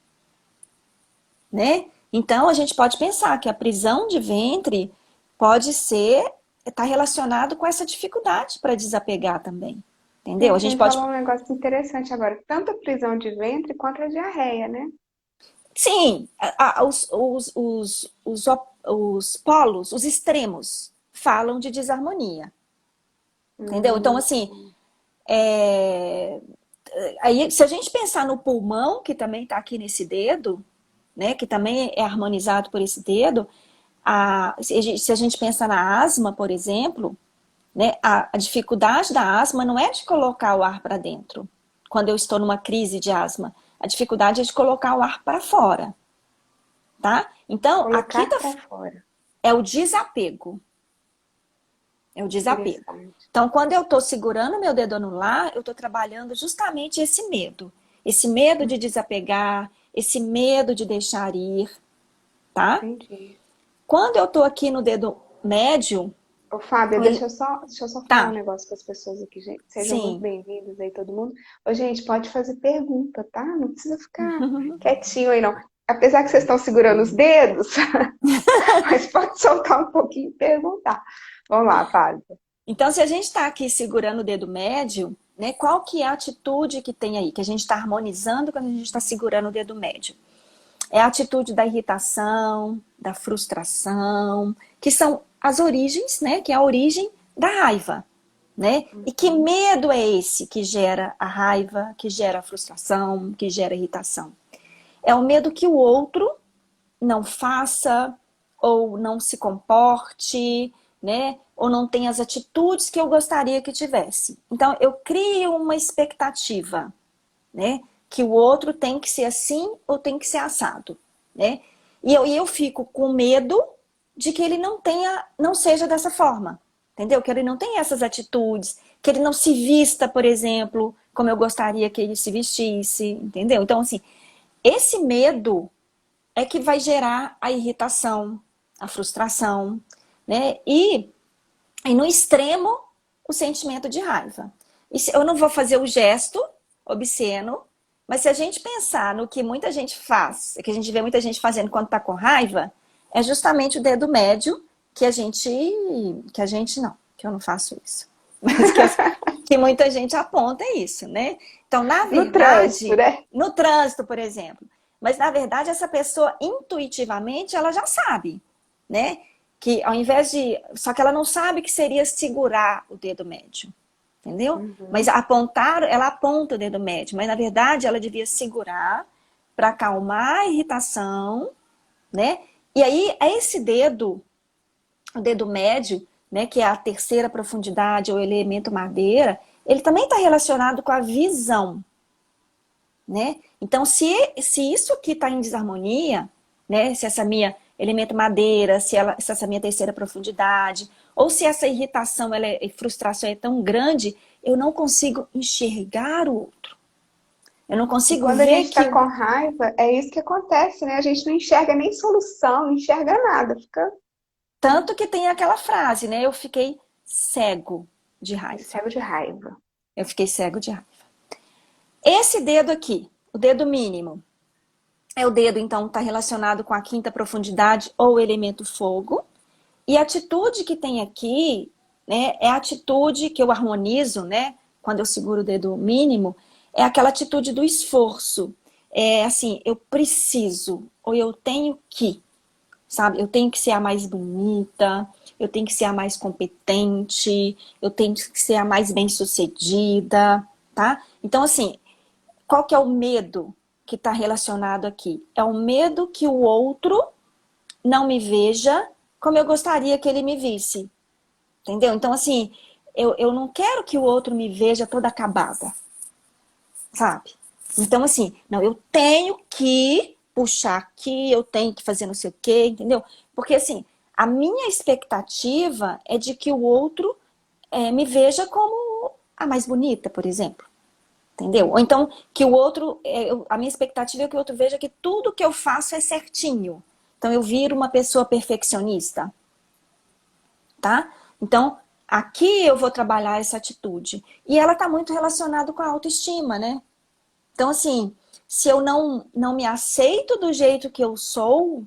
né? Então a gente pode pensar que a prisão de ventre pode ser está relacionado com essa dificuldade para desapegar também, entendeu? A Sim, você gente me pode, falou um negócio interessante agora. Tanto a prisão de ventre quanto a diarreia, né? sim, os polos, os extremos falam de desarmonia, entendeu? Então Hum, assim, é, aí se a gente pensar no pulmão que também está aqui nesse dedo, né, que também é harmonizado por esse dedo, se a gente pensa na asma, por exemplo, né, a dificuldade da asma não é de colocar o ar para dentro, quando eu estou numa crise de asma. A dificuldade é de colocar o ar para fora, tá? Então, Colocar aqui tá, pra fora. é o desapego. É o desapego. Interessante. Então, quando eu estou segurando meu dedo anular, eu estou trabalhando justamente esse medo. Esse medo de desapegar, esse medo de deixar ir, tá? Entendi. Quando eu estou aqui no dedo médio, Ô, Fábia, deixa eu só falar um tá, negócio com as pessoas aqui, gente. Sejam muito sim. bem-vindos aí, todo mundo. Ô, gente, pode fazer pergunta, tá? Não precisa ficar quietinho aí, não. Apesar que vocês estão segurando os dedos, mas pode soltar um pouquinho e perguntar. Vamos lá, Fábia. Então, se a gente está aqui segurando o dedo médio, né, qual que é a atitude que tem aí? Que a gente está harmonizando quando a gente está segurando o dedo médio? É a atitude da irritação, da frustração, que são as origens, né? Que é a origem da raiva, né? E que medo é esse que gera a raiva, que gera a frustração, que gera a irritação? É o medo que o outro não faça ou não se comporte, né? Ou não tenha as atitudes que eu gostaria que tivesse. Então, eu crio uma expectativa, né? Que o outro tem que ser assim ou tem que ser assado, né? E eu fico com medo de que ele não seja dessa forma, entendeu? Que ele não tenha essas atitudes, que ele não se vista, por exemplo, como eu gostaria que ele se vestisse, entendeu? Então, assim, esse medo é que vai gerar a irritação, a frustração, né? E no extremo, o sentimento de raiva. Eu não vou fazer o gesto obsceno, mas se a gente pensar no que muita gente faz, que a gente vê muita gente fazendo quando está com raiva, é justamente o dedo médio que não, que eu não faço isso. Mas que muita gente aponta isso, né? Então, na No trânsito, verdade, né? no trânsito, por exemplo, mas na verdade essa pessoa intuitivamente ela já sabe, né? Que ao invés de. Só que ela não sabe que seria segurar o dedo médio. Entendeu? Mas apontar, ela aponta o dedo médio, mas na verdade ela devia segurar para acalmar a irritação, né? E aí, esse dedo, o dedo médio, né, que é a terceira profundidade, ou elemento madeira, ele também está relacionado com a visão, né? Então, se isso aqui está em desarmonia, né? Se essa minha elemento madeira, se essa minha terceira profundidade, ou se essa irritação e frustração é tão grande, eu não consigo enxergar o outro. Eu não E consigo quando a ver gente que. tá com raiva, é isso que acontece, né? A gente não enxerga nem solução, não enxerga nada. Fica Tanto que tem aquela frase, né? Eu fiquei cego de raiva. cego de raiva. Eu fiquei cego de raiva. Esse dedo aqui, o dedo mínimo, é o dedo, então, está relacionado com a quinta profundidade ou elemento fogo. E a atitude que tem aqui, né, é a atitude que eu harmonizo, né, quando eu seguro o dedo mínimo, é aquela atitude do esforço. É assim, eu preciso, ou eu tenho que, sabe? Eu tenho que ser a mais bonita, eu tenho que ser a mais competente, eu tenho que ser a mais bem-sucedida, tá? Então, assim, qual que é o medo que está relacionado aqui? É o medo que o outro não me veja como eu gostaria que ele me visse. Entendeu? Então, assim, eu não quero que o outro me veja toda acabada, sabe? Então, assim, não, eu tenho que puxar aqui, eu tenho que fazer não sei o quê, entendeu? Porque, assim, a minha expectativa é de que o outro me veja como a mais bonita, por exemplo. Entendeu? Ou então, que o outro, a minha expectativa é que o outro veja que tudo que eu faço é certinho. Então, eu viro uma pessoa perfeccionista, tá? Então, aqui eu vou trabalhar essa atitude. E ela está muito relacionada com a autoestima, né? Então, assim, se eu não me aceito do jeito que eu sou,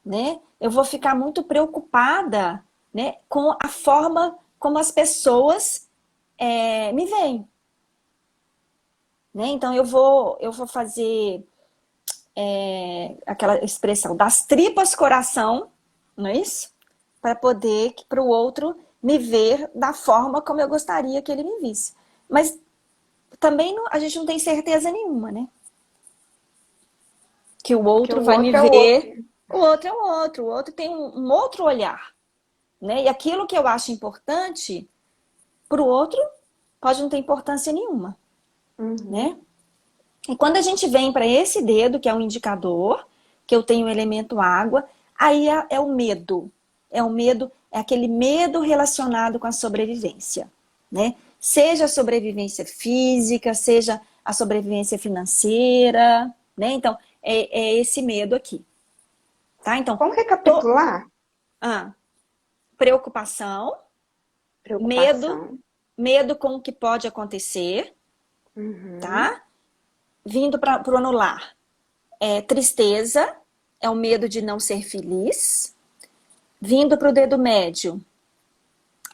né? Eu vou ficar muito preocupada, né? Com a forma como as pessoas me veem. Né? Então, eu vou fazer aquela expressão das tripas coração, não é isso? Para poder, para o outro me ver da forma como eu gostaria que ele me visse. Mas também a gente não tem certeza nenhuma, né? Que o Porque outro o vai me outro é o outro. ver, o outro tem um outro olhar, né? E aquilo que eu acho importante para o outro pode não ter importância nenhuma, Uhum. né? E quando a gente vem para esse dedo, que é um indicador, que eu tenho o elemento água, aí é o medo. É o medo, é aquele medo relacionado com a sobrevivência, né? Seja a sobrevivência física, seja a sobrevivência financeira, né? Então, é esse medo aqui, tá? Então, Vamos recapitular? ah, preocupação, medo, Preocupação. medo com o que pode acontecer, Uhum. tá? Vindo para o anular. Tristeza, é o medo de não ser feliz. Vindo para o dedo médio,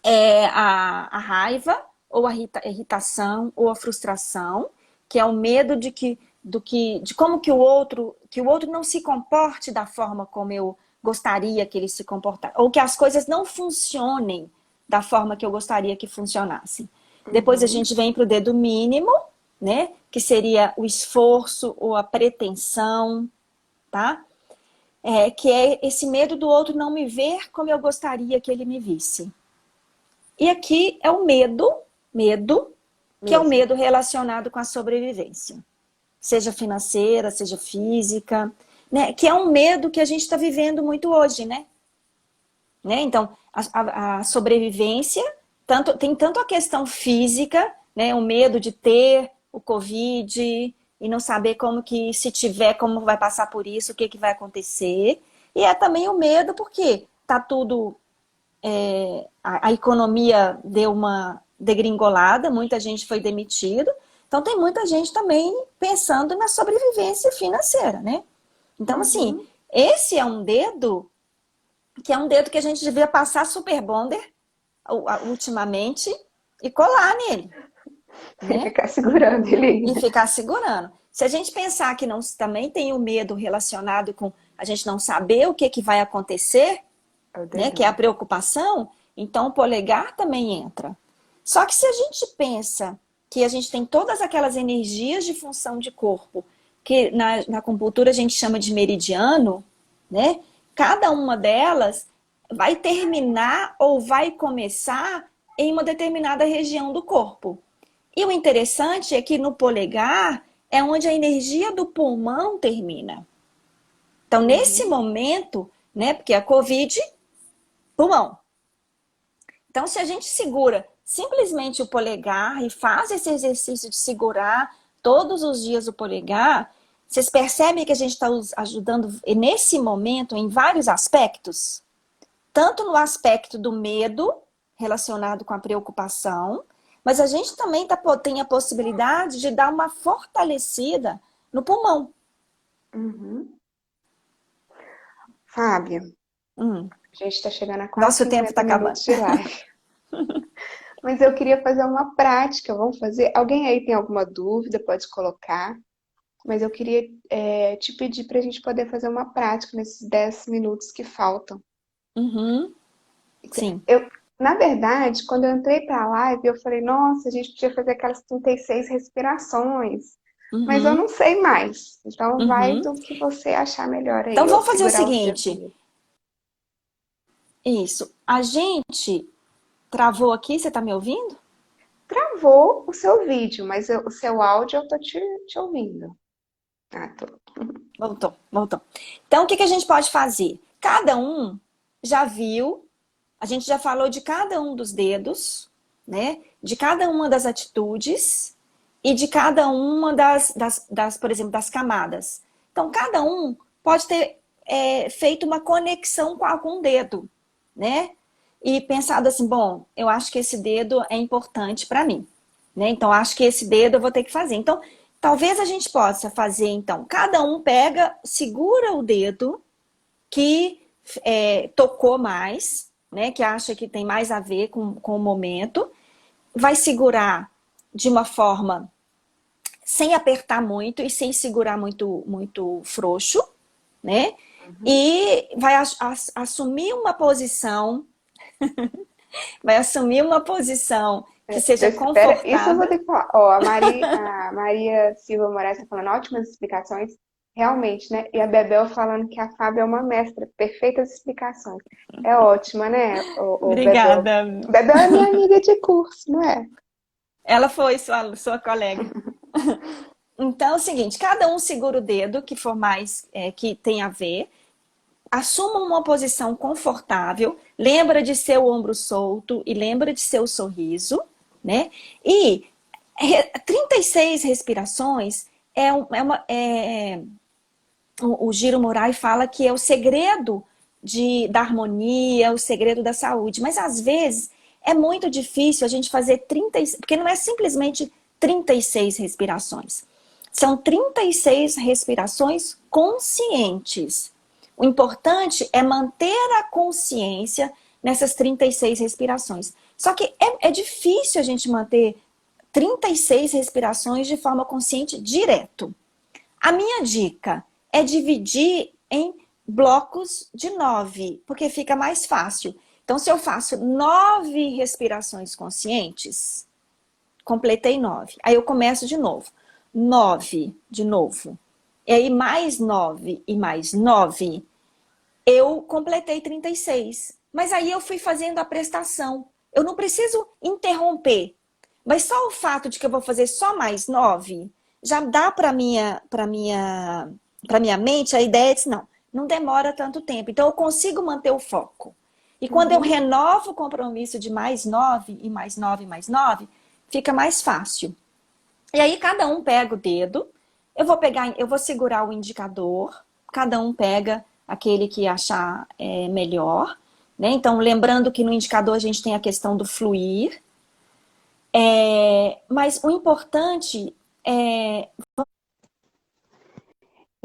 é a raiva, ou a irritação, ou a frustração, que é o medo de como que o outro não se comporte da forma como eu gostaria que ele se comportasse, ou que as coisas não funcionem da forma que eu gostaria que funcionassem. Depois a Uhum. gente vem para o dedo mínimo, né? Que seria o esforço ou a pretensão, tá? Que é esse medo do outro não me ver como eu gostaria que ele me visse. E aqui é o medo, que é o Mesmo. medo relacionado com a sobrevivência. Seja financeira, seja física, né? Que é um medo que a gente está vivendo muito hoje, né? Então, a sobrevivência tem tanto a questão física, né? O medo de ter o Covid e não saber como que, se tiver, como vai passar por isso, o que, que vai acontecer. E é também o medo porque tá tudo a economia deu uma degringolada, muita gente foi demitido, então tem muita gente também pensando na sobrevivência financeira, né? Então, assim, Uhum. esse é um dedo que é um dedo que a gente devia passar super bonder ultimamente e colar nele, E né? ficar segurando ele E ainda. ficar segurando. Se a gente pensar que não também tem o medo relacionado com a gente não saber o que, que vai acontecer, É o né, que é a dedão. preocupação, então o polegar também entra. Só que se a gente pensa que a gente tem todas aquelas energias de função de corpo, que na acupuntura a gente chama de meridiano, né? Cada uma delas vai terminar ou vai começar em uma determinada região do corpo. E o interessante é que no polegar é onde a energia do pulmão termina. Então, nesse Uhum. momento, né, porque a COVID, pulmão. Então, se a gente segura simplesmente o polegar e faz esse exercício de segurar todos os dias o polegar, vocês percebem que a gente está ajudando nesse momento em vários aspectos? Tanto no aspecto do medo, relacionado com a preocupação, mas a gente também tem a possibilidade de dar uma fortalecida no pulmão. Uhum. Fábia, Hum. a gente está chegando a quase Nosso tempo está 50 acabando. minutos de live. Mas eu queria fazer uma prática. Vamos fazer? Alguém aí tem alguma dúvida? Pode colocar. Mas eu queria te pedir para a gente poder fazer uma prática nesses 10 minutos que faltam. Uhum. Sim. Eu, na verdade, quando eu entrei para a live, eu falei, nossa, a gente podia fazer aquelas 36 respirações. Mas eu Uhum. não sei mais. Então vai Uhum. do que você achar melhor Então aí, ou vamos fazer o segurar os dedos seguinte. mesmo. Isso. A gente travou aqui, você está me ouvindo? Travou o seu vídeo, mas o seu áudio eu tô te ouvindo. Ah, tô. Voltou, voltou. Então, o que, que a gente pode fazer? Cada um já viu, a gente já falou de cada um dos dedos, né? De cada uma das atitudes e de cada uma por exemplo, das camadas. Então, cada um pode ter feito uma conexão com algum dedo, né? E pensado assim, bom, eu acho que esse dedo é importante para mim, né? Então, acho que esse dedo eu vou ter que fazer. Então, talvez a gente possa fazer, então, cada um pega, segura o dedo que tocou mais, né? Que acha que tem mais a ver com o momento, vai segurar de uma forma sem apertar muito e sem segurar muito, muito frouxo, né? Uhum. E vai assumir uma posição, vai assumir uma posição que seja Espera, isso eu vou confortável. ter que falar. Ó, a Maria Silva Moraes está falando ótimas explicações, realmente, né? E a Bebel falando que a Fábia é uma mestra, perfeitas explicações. É ótima, né, o Bebel? Obrigada. Bebel é minha amiga de curso, não é? Ela foi sua colega. Então é o seguinte, cada um segura o dedo que for mais, que tem a ver, assuma uma posição confortável, lembra de ser o ombro solto e lembra de ser o sorriso, né? E 36 respirações o Giro Morai fala que é o segredo da harmonia, o segredo da saúde. Mas às vezes é muito difícil a gente fazer 30, porque não é simplesmente 36 respirações. São 36 respirações conscientes. O importante é manter a consciência nessas 36 respirações. Só que é difícil a gente manter 36 respirações de forma consciente direto. A minha dica é dividir em blocos de 9, porque fica mais fácil. Então, se eu faço 9 respirações conscientes, completei 9. Aí eu começo de novo. 9, de novo. E aí mais 9 e mais 9, eu completei 36. Mas aí eu fui fazendo a prestação. Eu não preciso interromper. Mas só o fato de que eu vou fazer só mais 9 já dá para minha mente a ideia de não demora tanto tempo. Então eu consigo manter o foco. E quando eu renovo o compromisso de mais 9 e mais 9 e mais 9, fica mais fácil. E aí cada um pega o dedo, eu vou segurar o indicador, cada um pega aquele que achar melhor, né? Então, lembrando que no indicador a gente tem a questão do fluir, mas o importante é...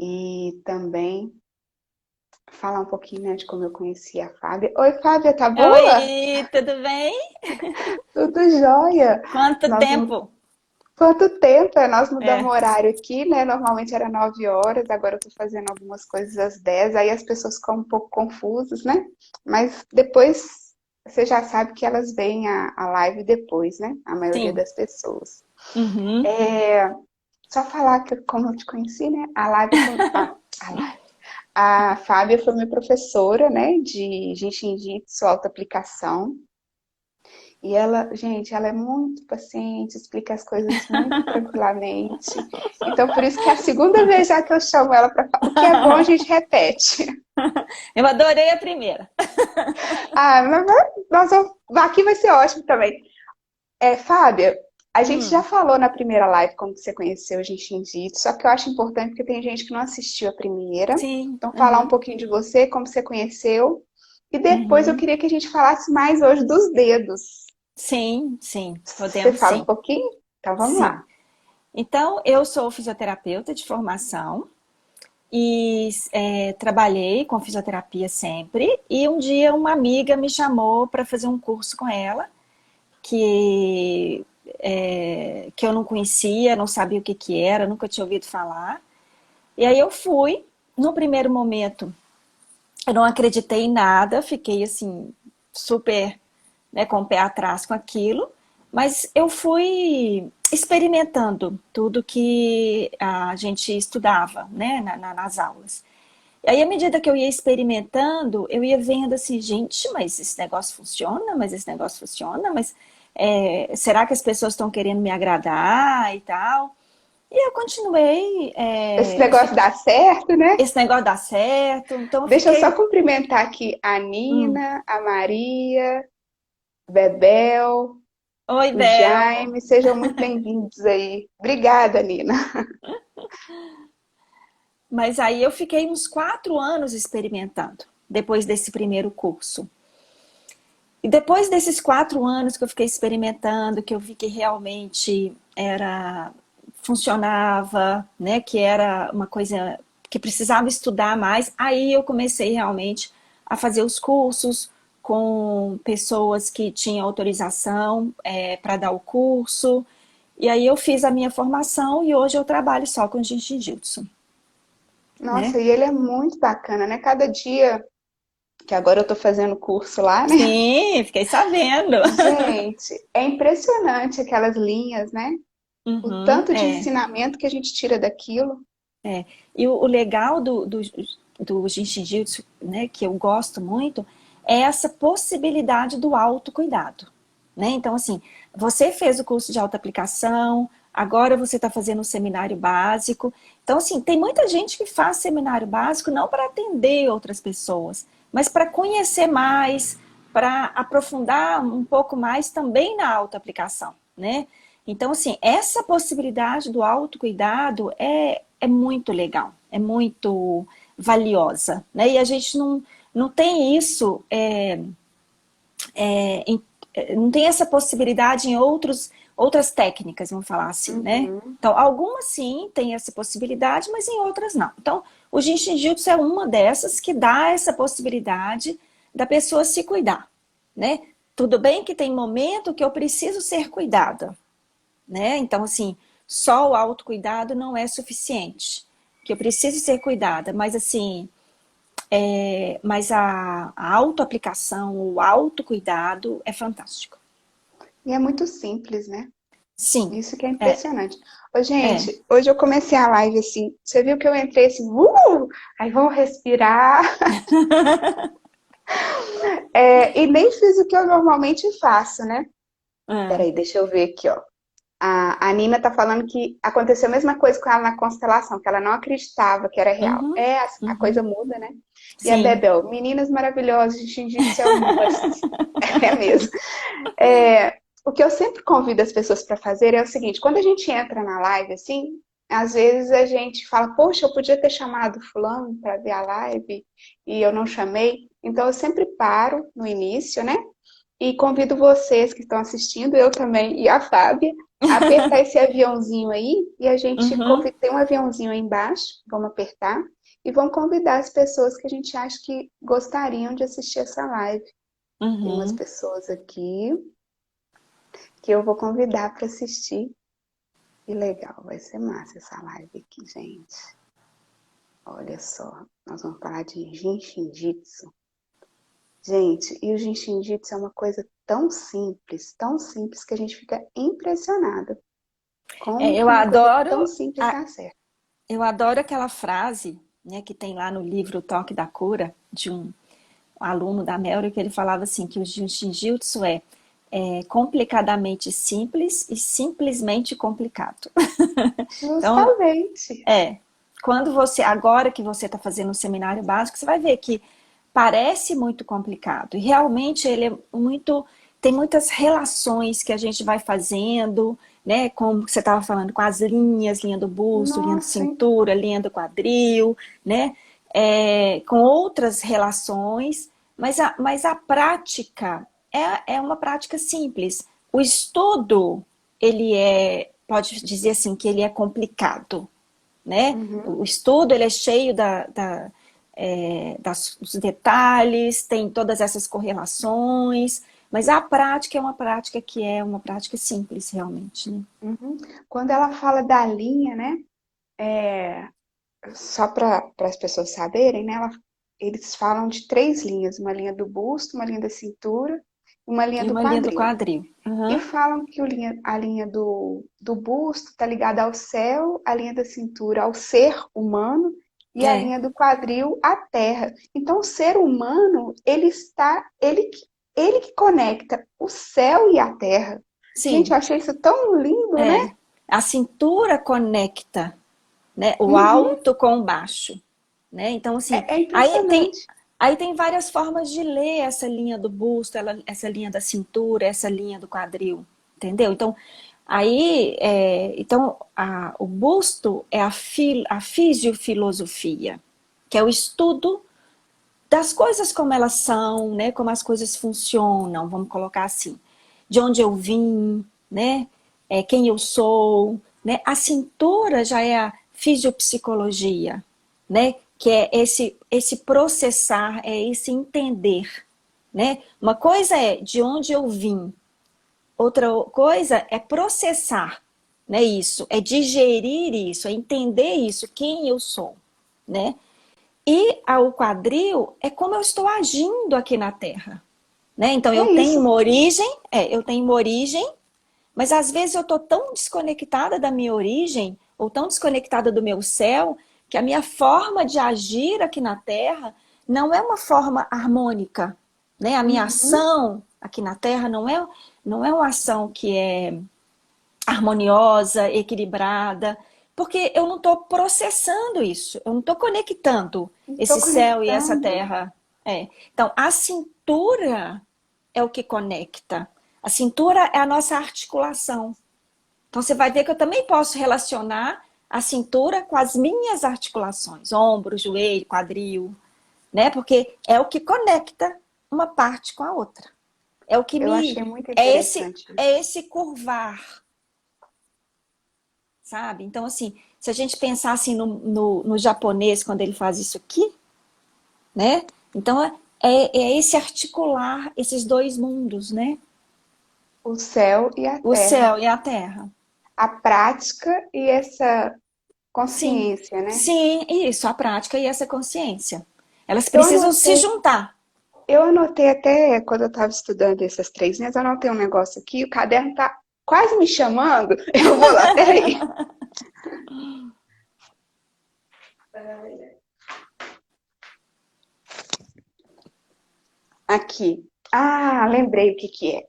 E também falar um pouquinho, né, de como eu conheci a Fábia. Oi, Fábia, tá boa? Oi, tudo bem? Tudo jóia. Quanto Nós tempo? Quanto tempo? Nós É, mudamos o horário aqui, né? Normalmente era 9 horas, agora eu tô fazendo algumas coisas às 10, aí as pessoas ficam um pouco confusas, né? Mas depois você já sabe que elas veem a live depois, né? A maioria sim. das pessoas. Uhum. Só falar que como eu te conheci, né? A live foi. A live. A Fábia foi minha professora, né? De Jinshin Jitsu, autoaplicação. E ela, gente, ela é muito paciente, explica as coisas muito tranquilamente. Então, por isso que é a segunda vez já que eu chamo ela para falar. O que é bom, a gente repete. Eu adorei a primeira. Aqui vai ser ótimo também. Fábia, a gente já Hum, falou na primeira live como você conheceu o Jinshin Jitsu, só que eu acho importante porque tem gente que não assistiu a primeira. sim. Então, falar um Uhum. pouquinho de você, como você conheceu. E depois eu Uhum. queria que a gente falasse mais hoje dos dedos. Sim, sim. Você Podemos fala um sim. pouquinho? Então, vamos Sim. lá. Então, eu sou fisioterapeuta de formação e trabalhei com fisioterapia sempre. E um dia uma amiga me chamou para fazer um curso com ela, que eu não conhecia, não sabia o que que era, nunca tinha ouvido falar. E aí eu fui. No primeiro momento, eu não acreditei em nada, fiquei assim, super, né, com o pé atrás com aquilo, mas eu fui experimentando tudo que a gente estudava, né, nas aulas. E aí, à medida que eu ia experimentando, eu ia vendo assim, gente, mas esse negócio funciona, mas esse negócio funciona, mas será que as pessoas estão querendo me agradar e tal? E eu continuei, Esse negócio dá certo, né? esse negócio dá certo, então eu Deixa eu só fiquei. cumprimentar aqui a Hum. Nina, a Maria, Bebel, Oi, o Bel. Jaime. Sejam muito bem-vindos aí. Obrigada, Nina. Mas aí eu fiquei uns 4 anos experimentando, depois desse primeiro curso. E depois desses 4 anos que eu fiquei experimentando, que eu vi que realmente funcionava, né, que era uma coisa que precisava estudar mais, aí eu comecei realmente a fazer os cursos com pessoas que tinham autorização para dar o curso. E aí eu fiz a minha formação e hoje eu trabalho só com Jiu-Jitsu, né? Nossa, e ele é muito bacana, né? Cada dia que agora eu tô fazendo curso lá, né? Sim, fiquei sabendo. Gente, é impressionante aquelas linhas, né? O Uhum, tanto de ensinamento que a gente tira daquilo. E o legal do Jiu-Jitsu, né, que eu gosto muito, é essa possibilidade do autocuidado, né? Então, assim, você fez o curso de autoaplicação, agora você está fazendo um seminário básico. Então, assim, tem muita gente que faz seminário básico não para atender outras pessoas, mas para conhecer mais, para aprofundar um pouco mais também na autoaplicação, né? Então, assim, essa possibilidade do autocuidado é muito legal, é muito valiosa, né? E a gente não tem isso, não tem essa possibilidade em outras técnicas, vamos falar assim, né? Uhum. Então, algumas sim têm essa possibilidade, mas em outras não. Então, o Jinshin Jitsu é uma dessas que dá essa possibilidade da pessoa se cuidar, né? Tudo bem que tem momento que eu preciso ser cuidada, né? Então, assim, só o autocuidado não é suficiente, que eu preciso ser cuidada, mas assim, mas a autoaplicação, o autocuidado é fantástico. E é muito simples, né? Sim, Isso que é é, impressionante. Ô, é. gente, hoje eu comecei a live assim. Você viu que eu entrei assim, aí vamos respirar. E nem fiz o que eu normalmente faço, né? É. Peraí, deixa eu ver aqui, ó. A Nina tá falando que aconteceu a mesma coisa com ela na constelação, que ela não acreditava que era real. Uhum, A coisa uhum. muda, né? E a Sim. Bebel, meninas maravilhosas, jiu-jitsu é um must. É mesmo. O que eu sempre convido as pessoas para fazer é o seguinte: quando a gente entra na live, assim, às vezes a gente fala, poxa, eu podia ter chamado fulano para ver a live e eu não chamei. Então eu sempre paro no início, né? E convido vocês que estão assistindo, eu também e a Fábia, a apertar esse aviãozinho aí e a gente Uhum, tem um aviãozinho aí embaixo, vamos apertar e vamos convidar as pessoas que a gente acha que gostariam de assistir essa live. Tem umas uhum. pessoas aqui que eu vou convidar para assistir. Que legal, vai ser massa essa live aqui, gente. Olha só, nós vamos falar de Jinshin Jitsu. Gente, e o Jinshin Jitsu é uma coisa tão simples que a gente fica impressionado. É, Como que uma coisa tão simples dá certo? eu adoro aquela frase, né, que tem lá no livro O Toque da Cura, de um aluno da Melry, que ele falava assim, que o Jiu-Jitsu é complicadamente simples e simplesmente complicado. Então, Justamente. é, quando você, agora que você está fazendo um seminário básico, você vai ver que parece muito complicado. E realmente ele é muito, tem muitas relações que a gente vai fazendo, né? Como você estava falando, com as linhas, linha do busto, linha do Nossa, hein? cintura, linha do quadril, né? Com outras relações, mas a prática é uma prática simples. O estudo, ele pode dizer assim, que ele é complicado, né? Uhum. O estudo ele é cheio dos detalhes, tem todas essas correlações, mas a prática é uma prática que é uma prática simples, realmente, né? Uhum. Quando ela fala da linha, né? É, só para as pessoas saberem, né? Eles falam de três linhas: uma linha do busto, uma linha da cintura e uma linha E do uma linha do quadril. quadril. E Uhum. falam que a linha do busto está ligada ao céu, a linha da cintura ao ser humano e a É, linha do quadril à terra. Então, o ser humano, ele que conecta o céu e a terra. Gente, eu sim, achei isso tão lindo, né? é. A cintura conecta, né, o Uhum, alto com o baixo, né? Então, assim, é aí tem, impressionante. aí tem várias formas de ler essa linha do busto, essa linha da cintura, essa linha do quadril, entendeu? Então, o busto é a fisiofilosofia, que é o estudo das coisas como elas são, né? Como as coisas funcionam, vamos colocar assim, de onde eu vim, né? Quem eu sou, né? A cintura já é a fisiopsicologia, né? Que é esse processar, é esse entender, né? Uma coisa é de onde eu vim, outra coisa é processar, né? Isso, é digerir isso, é entender isso, quem eu sou, né? E o quadril é como eu estou agindo aqui na Terra, né? Então É isso. eu tenho uma origem, mas às vezes eu estou tão desconectada da minha origem ou tão desconectada do meu céu que a minha forma de agir aqui na Terra não é uma forma harmônica, né? A minha Uhum, ação aqui na Terra não é uma ação que é harmoniosa, equilibrada, porque eu não estou processando isso, eu não estou conectando Estou esse céu e essa conectando. terra. É. Então, a cintura é o que conecta. A cintura é a nossa articulação. Então, você vai ver que eu também posso relacionar a cintura com as minhas articulações, ombro, joelho, quadril, né? Porque é o que conecta uma parte com a outra. É o que Eu me. achei muito É esse, interessante é isso. esse curvar, sabe? Então, assim, se a gente pensar assim no japonês, quando ele faz isso aqui, né? Então, é esse articular esses dois mundos, né? O céu e a O terra. céu e a terra. A prática e essa Sim, consciência, né? sim, isso, a prática e essa consciência. Elas Eu precisam se anotei, juntar. eu anotei até quando eu estava estudando essas 3 linhas, eu anotei um negócio aqui, o caderno tá quase me chamando. Eu vou lá, peraí. Aqui. Ah, lembrei o que que é.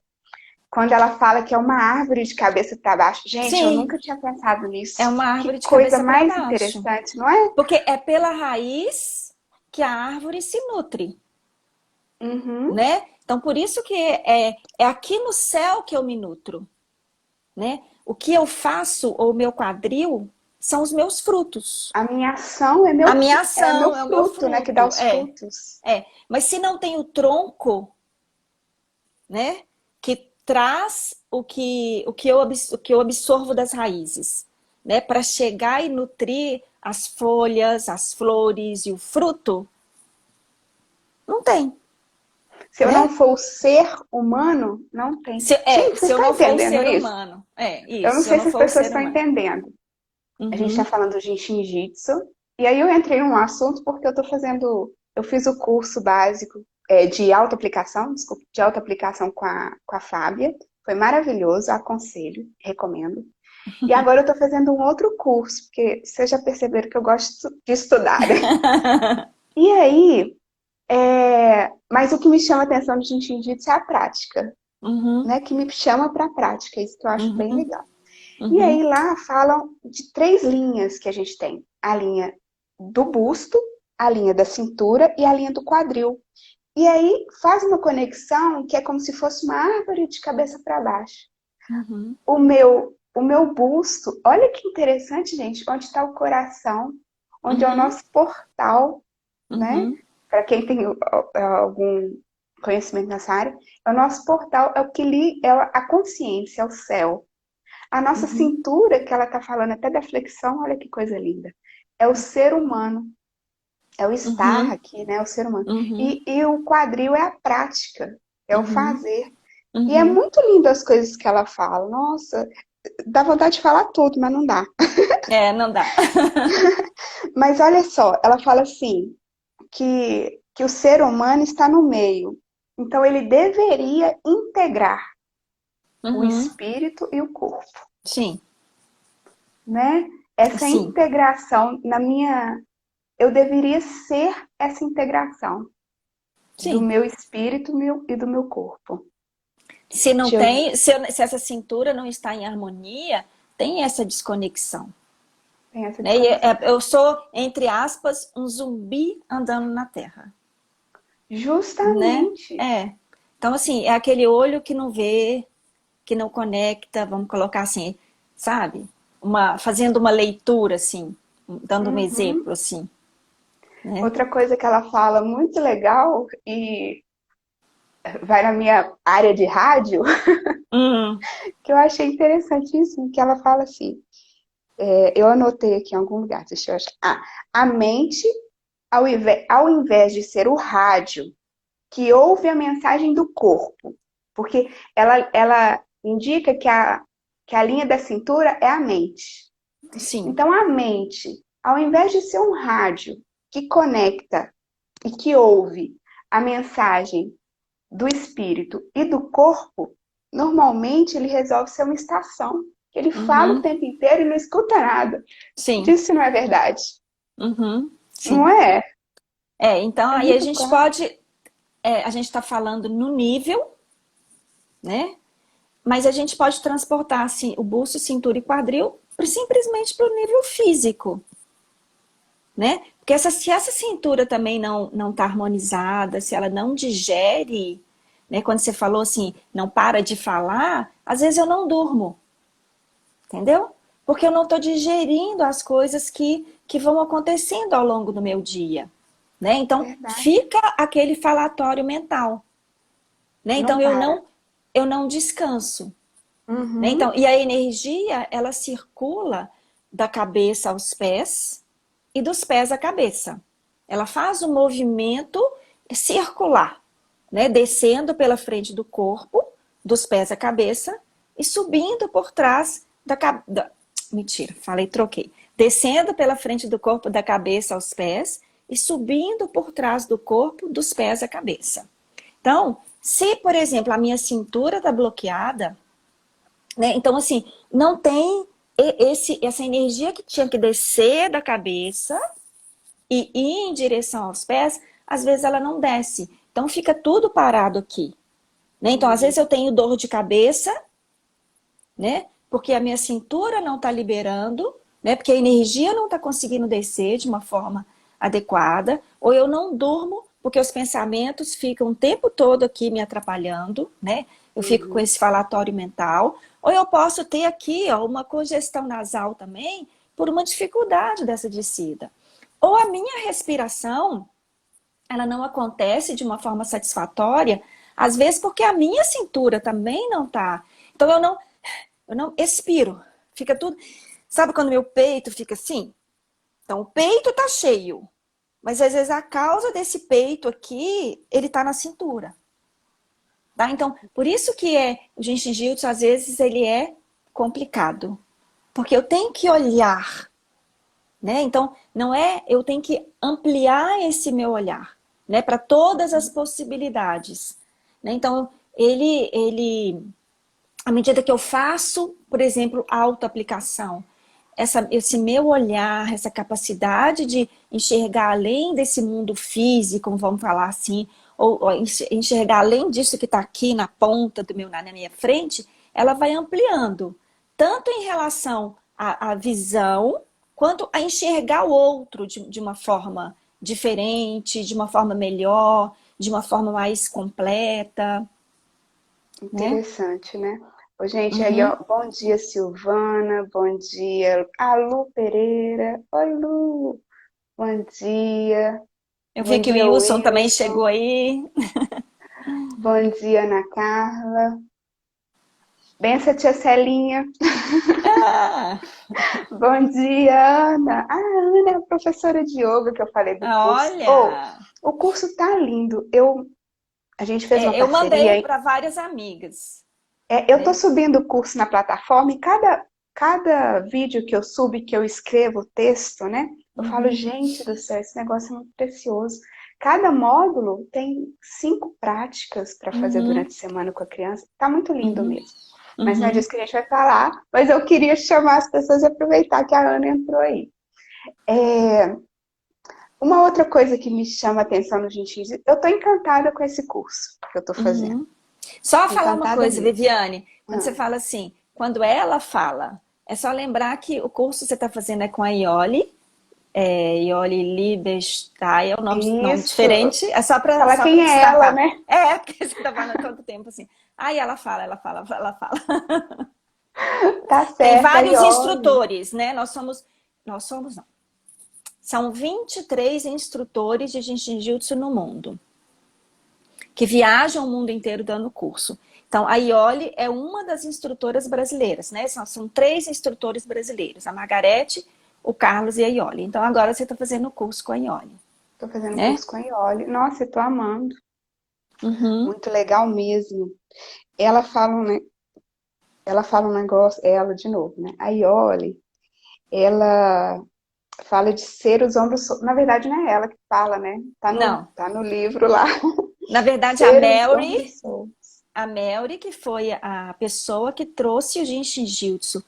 Quando ela fala que é uma árvore de cabeça para baixo. Gente, eu Sim, nunca tinha pensado é nisso. uma Que árvore de coisa cabeça para mais baixo. interessante, não é? Porque é pela raiz que a árvore se nutre, Uhum. né? Então, por isso que é aqui no céu que eu me nutro, né? O que eu faço, ou o meu quadril, são os meus frutos. A minha ação A minha é meu ação é o meu fruto, né? Que dá fruto, os frutos. Mas se não tem o tronco, né? Que traz o que eu absorvo das raízes, né? Para chegar e nutrir as folhas, as flores e o fruto, não tem, Se eu não né? for o ser humano, não tem. Gente, Se vocês eu estão não for o entendendo ser isso? humano, Eu isso, não se eu sei não se as for o pessoas ser estão humano. entendendo. A gente está Uhum, falando de Shinjitsu. E aí eu entrei num assunto porque eu fiz o curso básico de autoaplicação, desculpa, de autoaplicação com a Fábia. Foi maravilhoso, aconselho, recomendo. E agora eu estou fazendo um outro curso, porque vocês já perceberam que eu gosto de estudar, né? E aí, mas o que me chama a atenção de Shinjitsu é a prática, uhum, né? Que me chama para a prática, isso que eu acho bem uhum, legal. E aí uhum, lá falam de 3 linhas que a gente tem: a linha do busto, a linha da cintura e a linha do quadril. E aí faz uma conexão que é como se fosse uma árvore de cabeça para baixo. uhum, O meu busto, olha que interessante, gente, onde está o coração, onde é o uhum, nosso portal, né? uhum, Para quem tem algum conhecimento nessa área, é o nosso portal, é o que é a consciência, é o céu. A nossa uhum, cintura, que ela está falando até da flexão, olha que coisa linda. É o ser humano, é o estar uhum, aqui, né? É o ser humano. uhum, E o quadril é a prática, é o uhum, fazer. E é uhum. muito lindo as coisas que ela fala. Nossa, dá vontade de falar tudo, mas não dá. É, não dá. Mas olha só, ela fala assim, que o ser humano está no meio. Então ele deveria integrar o Uhum, espírito e o corpo, sim, né? Essa sim, integração, eu deveria ser essa integração do sim. meu espírito e do meu corpo. Se não Deixa eu ver. tem, se essa cintura não está em harmonia, tem essa desconexão. Tem essa Né? E desconexão. eu sou, entre aspas, um zumbi andando na Terra. Né? Justamente. Então, assim, é aquele olho que não vê, que não conecta, vamos colocar assim, sabe? Fazendo uma leitura, assim, dando um Uhum. exemplo, assim, né? Outra coisa que ela fala muito legal e vai na minha área de rádio, Hum, que eu achei interessantíssimo, que ela fala assim, eu anotei aqui em algum lugar, deixa eu achar. A mente, ao invés de ser o rádio que ouve a mensagem do corpo, porque ela indica que a linha da cintura é a mente. sim. Então, a mente, ao invés de ser um rádio que conecta e que ouve a mensagem do espírito e do corpo, normalmente ele resolve ser uma estação. Ele fala o Uhum, tempo inteiro e não escuta nada. sim. Disso não é verdade. Uhum, Não sim. é? Então É aí a muito gente claro. pode, a gente está falando no nível, né? mas a gente pode transportar assim, o busto, cintura e quadril simplesmente para o nível físico, né? Porque se essa cintura também não está harmonizada, se ela não digere, né? Quando você falou assim, não para de falar, às vezes eu não durmo, entendeu? Porque eu não estou digerindo as coisas que vão acontecendo ao longo do meu dia, né? Então, Verdade. fica aquele falatório mental, né? Não Então, para. eu não descanso, né? Uhum. Então, e a energia, ela circula da cabeça aos pés e dos pés à cabeça. Ela faz um movimento circular, né? Descendo pela frente do corpo, dos pés à cabeça e subindo por trás mentira, falei, troquei. Descendo pela frente do corpo, da cabeça aos pés e subindo por trás do corpo, dos pés à cabeça. Então, se, por exemplo, a minha cintura está bloqueada, né? Então, assim, não tem essa energia que tinha que descer da cabeça e ir em direção aos pés, às vezes ela não desce. Então, fica tudo parado aqui, né? Então, às vezes eu tenho dor de cabeça, né? Porque a minha cintura não está liberando, né? Porque a energia não está conseguindo descer de uma forma adequada, ou eu não durmo porque os pensamentos ficam o tempo todo aqui me atrapalhando, né? Eu fico com Uhum. esse falatório mental, ou eu posso ter aqui, ó, uma congestão nasal também por uma dificuldade dessa descida. Ou a minha respiração, ela não acontece de uma forma satisfatória, às vezes porque a minha cintura também não tá. Então eu não expiro. Fica tudo. Sabe quando meu peito fica assim? Então o peito tá cheio, mas às vezes a causa desse peito aqui, ele tá na cintura. Tá? Então, por isso que o Jinshin Jitsu, às vezes, ele é complicado. Porque eu tenho que olhar, né? Então, não é, eu tenho que ampliar esse meu olhar, né, para todas as possibilidades, né? Então, à medida que eu faço, por exemplo, autoaplicação, esse meu olhar, essa capacidade de enxergar além desse mundo físico, vamos falar assim, ou enxergar além disso que está aqui na ponta na minha frente, ela vai ampliando, tanto em relação à visão, quanto a enxergar o outro de uma forma diferente, de uma forma melhor, de uma forma mais completa, né? Interessante, né? Ô, gente, aí, ó, Uhum. bom dia, Silvana, bom dia, a Lu Pereira, oi, Lu, bom dia, Eu bom vi que o dia, Wilson também chegou Wilson, aí. bom dia, Ana Carla, benção, tia Celinha, Ah, bom dia, Ana, a Ana é a professora de yoga que eu falei do curso, oh, olha, o curso tá lindo, a gente fez uma eu mandei parceria. para várias amigas, Eu tô né? subindo o curso na plataforma e cada vídeo que eu subo, que eu escrevo o texto, né? Eu falo, Uhum, gente do céu, esse negócio é muito precioso. Cada módulo tem 5 práticas para fazer uhum, durante a semana com a criança. Tá muito lindo uhum, mesmo. Mas não é uhum. disso que a gente vai falar. Mas eu queria chamar as pessoas e aproveitar que a Ana entrou aí. É, uma outra coisa que me chama a atenção no Jiu-Jitsu, eu tô encantada com esse curso que eu tô fazendo. Uhum. Só falar uma Encantada coisa, mesmo. Viviane, quando você Ah, fala assim, quando ela fala, é só lembrar que o curso que você está fazendo é com a Ioli, Ioli Liebestein, é um nome isso. diferente, é Falar só para quem é ela, destacar. né? É, porque você está falando todo tempo assim. Aí ela fala, ela fala, ela fala. Tá Tem certo, aí vários olha. instrutores, né? Nós somos não. São 23 instrutores de Jiu-Jitsu no mundo, que viajam o mundo inteiro dando curso. Então, a Ioli é uma das instrutoras brasileiras, né? São 3 instrutores brasileiros, a Margarete, o Carlos e a Ioli. Então, agora você está fazendo o curso com a Ioli, Tô fazendo né? curso com a Iole. Nossa, eu tô amando. Uhum. Muito legal mesmo. Ela fala um, ne- ela fala um negócio, ela de novo, né? A Iole, ela fala de ser os ombros. Na verdade, não é ela que fala, né? Não. Tá no livro lá. Na verdade, Ser os ombros soltos. A Mary, que foi a pessoa que trouxe o Jinshin Jitsu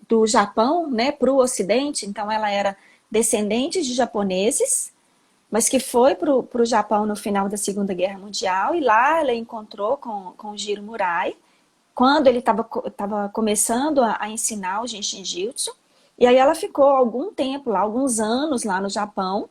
do Japão, né, para o Ocidente. Então, ela era descendente de japoneses, mas que foi para o Japão no final da Segunda Guerra Mundial, e lá ela encontrou com o Jiro Murai, quando ele estava começando a ensinar o Jinshin Jyutsu. E aí ela ficou algum tempo lá, alguns anos lá no Japão.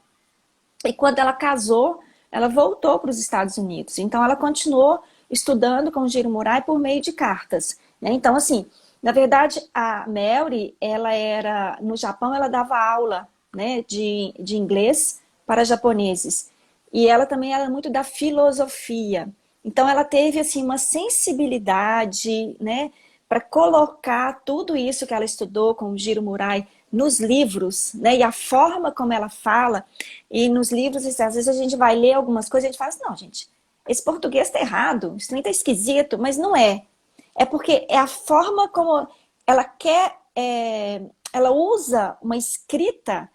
E quando ela casou, ela voltou para os Estados Unidos. Então ela continuou estudando com o Jiro Murai por meio de cartas, né? Então, assim, na verdade, a Mary, ela era, no Japão, ela dava aula, né, de inglês para japoneses. E ela também era muito da filosofia. Então, ela teve, assim, uma sensibilidade, né, para colocar tudo isso que ela estudou com o Jiro Murai nos livros, né, e a forma como ela fala, e nos livros, às vezes a gente vai ler algumas coisas e a gente fala assim, não, gente, esse português está errado, isso também está esquisito, mas não é. É porque é a forma como ela quer, ela usa uma escrita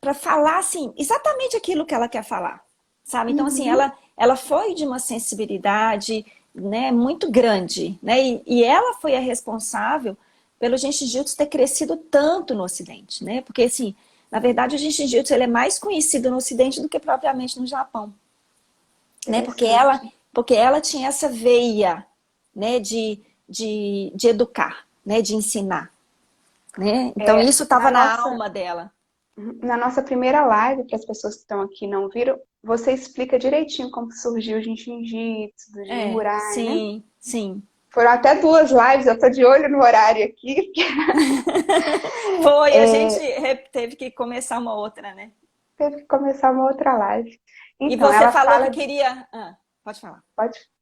para falar assim, exatamente aquilo que ela quer falar, sabe? Então, assim, Uhum. ela foi de uma sensibilidade, né, muito grande, né? E ela foi a responsável pelo Jinshin Jyutsu ter crescido tanto no Ocidente, né? Porque, assim, na verdade, o Jinshin Jyutsu ele é mais conhecido no Ocidente do que propriamente no Japão, né? Interessante. Porque ela tinha essa veia, né, de educar, né, de ensinar, né? Então É, isso estava na alma dela. na nossa primeira live, para as pessoas que estão aqui e não viram, você explica direitinho como surgiu o Jinshin Jitsu, do Jiro É, Murai, né? sim, sim. Foram até duas lives, eu tô de olho no horário aqui. Foi, a gente É, teve que começar uma outra, né? teve que começar uma outra live. E Então, você ela falou que fala. queria. Ah, pode falar.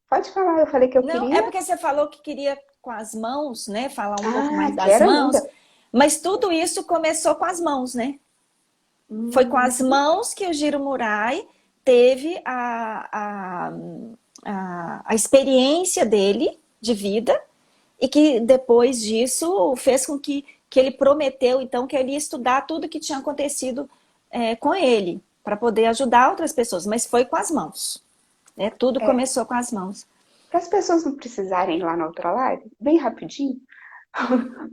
Pode falar, eu falei que eu Não, é queria. porque você falou que queria com as mãos, né? Falar um pouco Ah, mais das quero mãos. ainda. Mas tudo isso começou com as mãos, né? Foi com as Uhum. mãos que o Jiro Murai teve a experiência dele de vida e que depois disso fez com que ele prometeu, então, que ele ia estudar tudo que tinha acontecido com ele, para poder ajudar outras pessoas, mas foi com as mãos, né? Tudo É, começou com as mãos. para as pessoas não precisarem ir lá na outra live, bem rapidinho,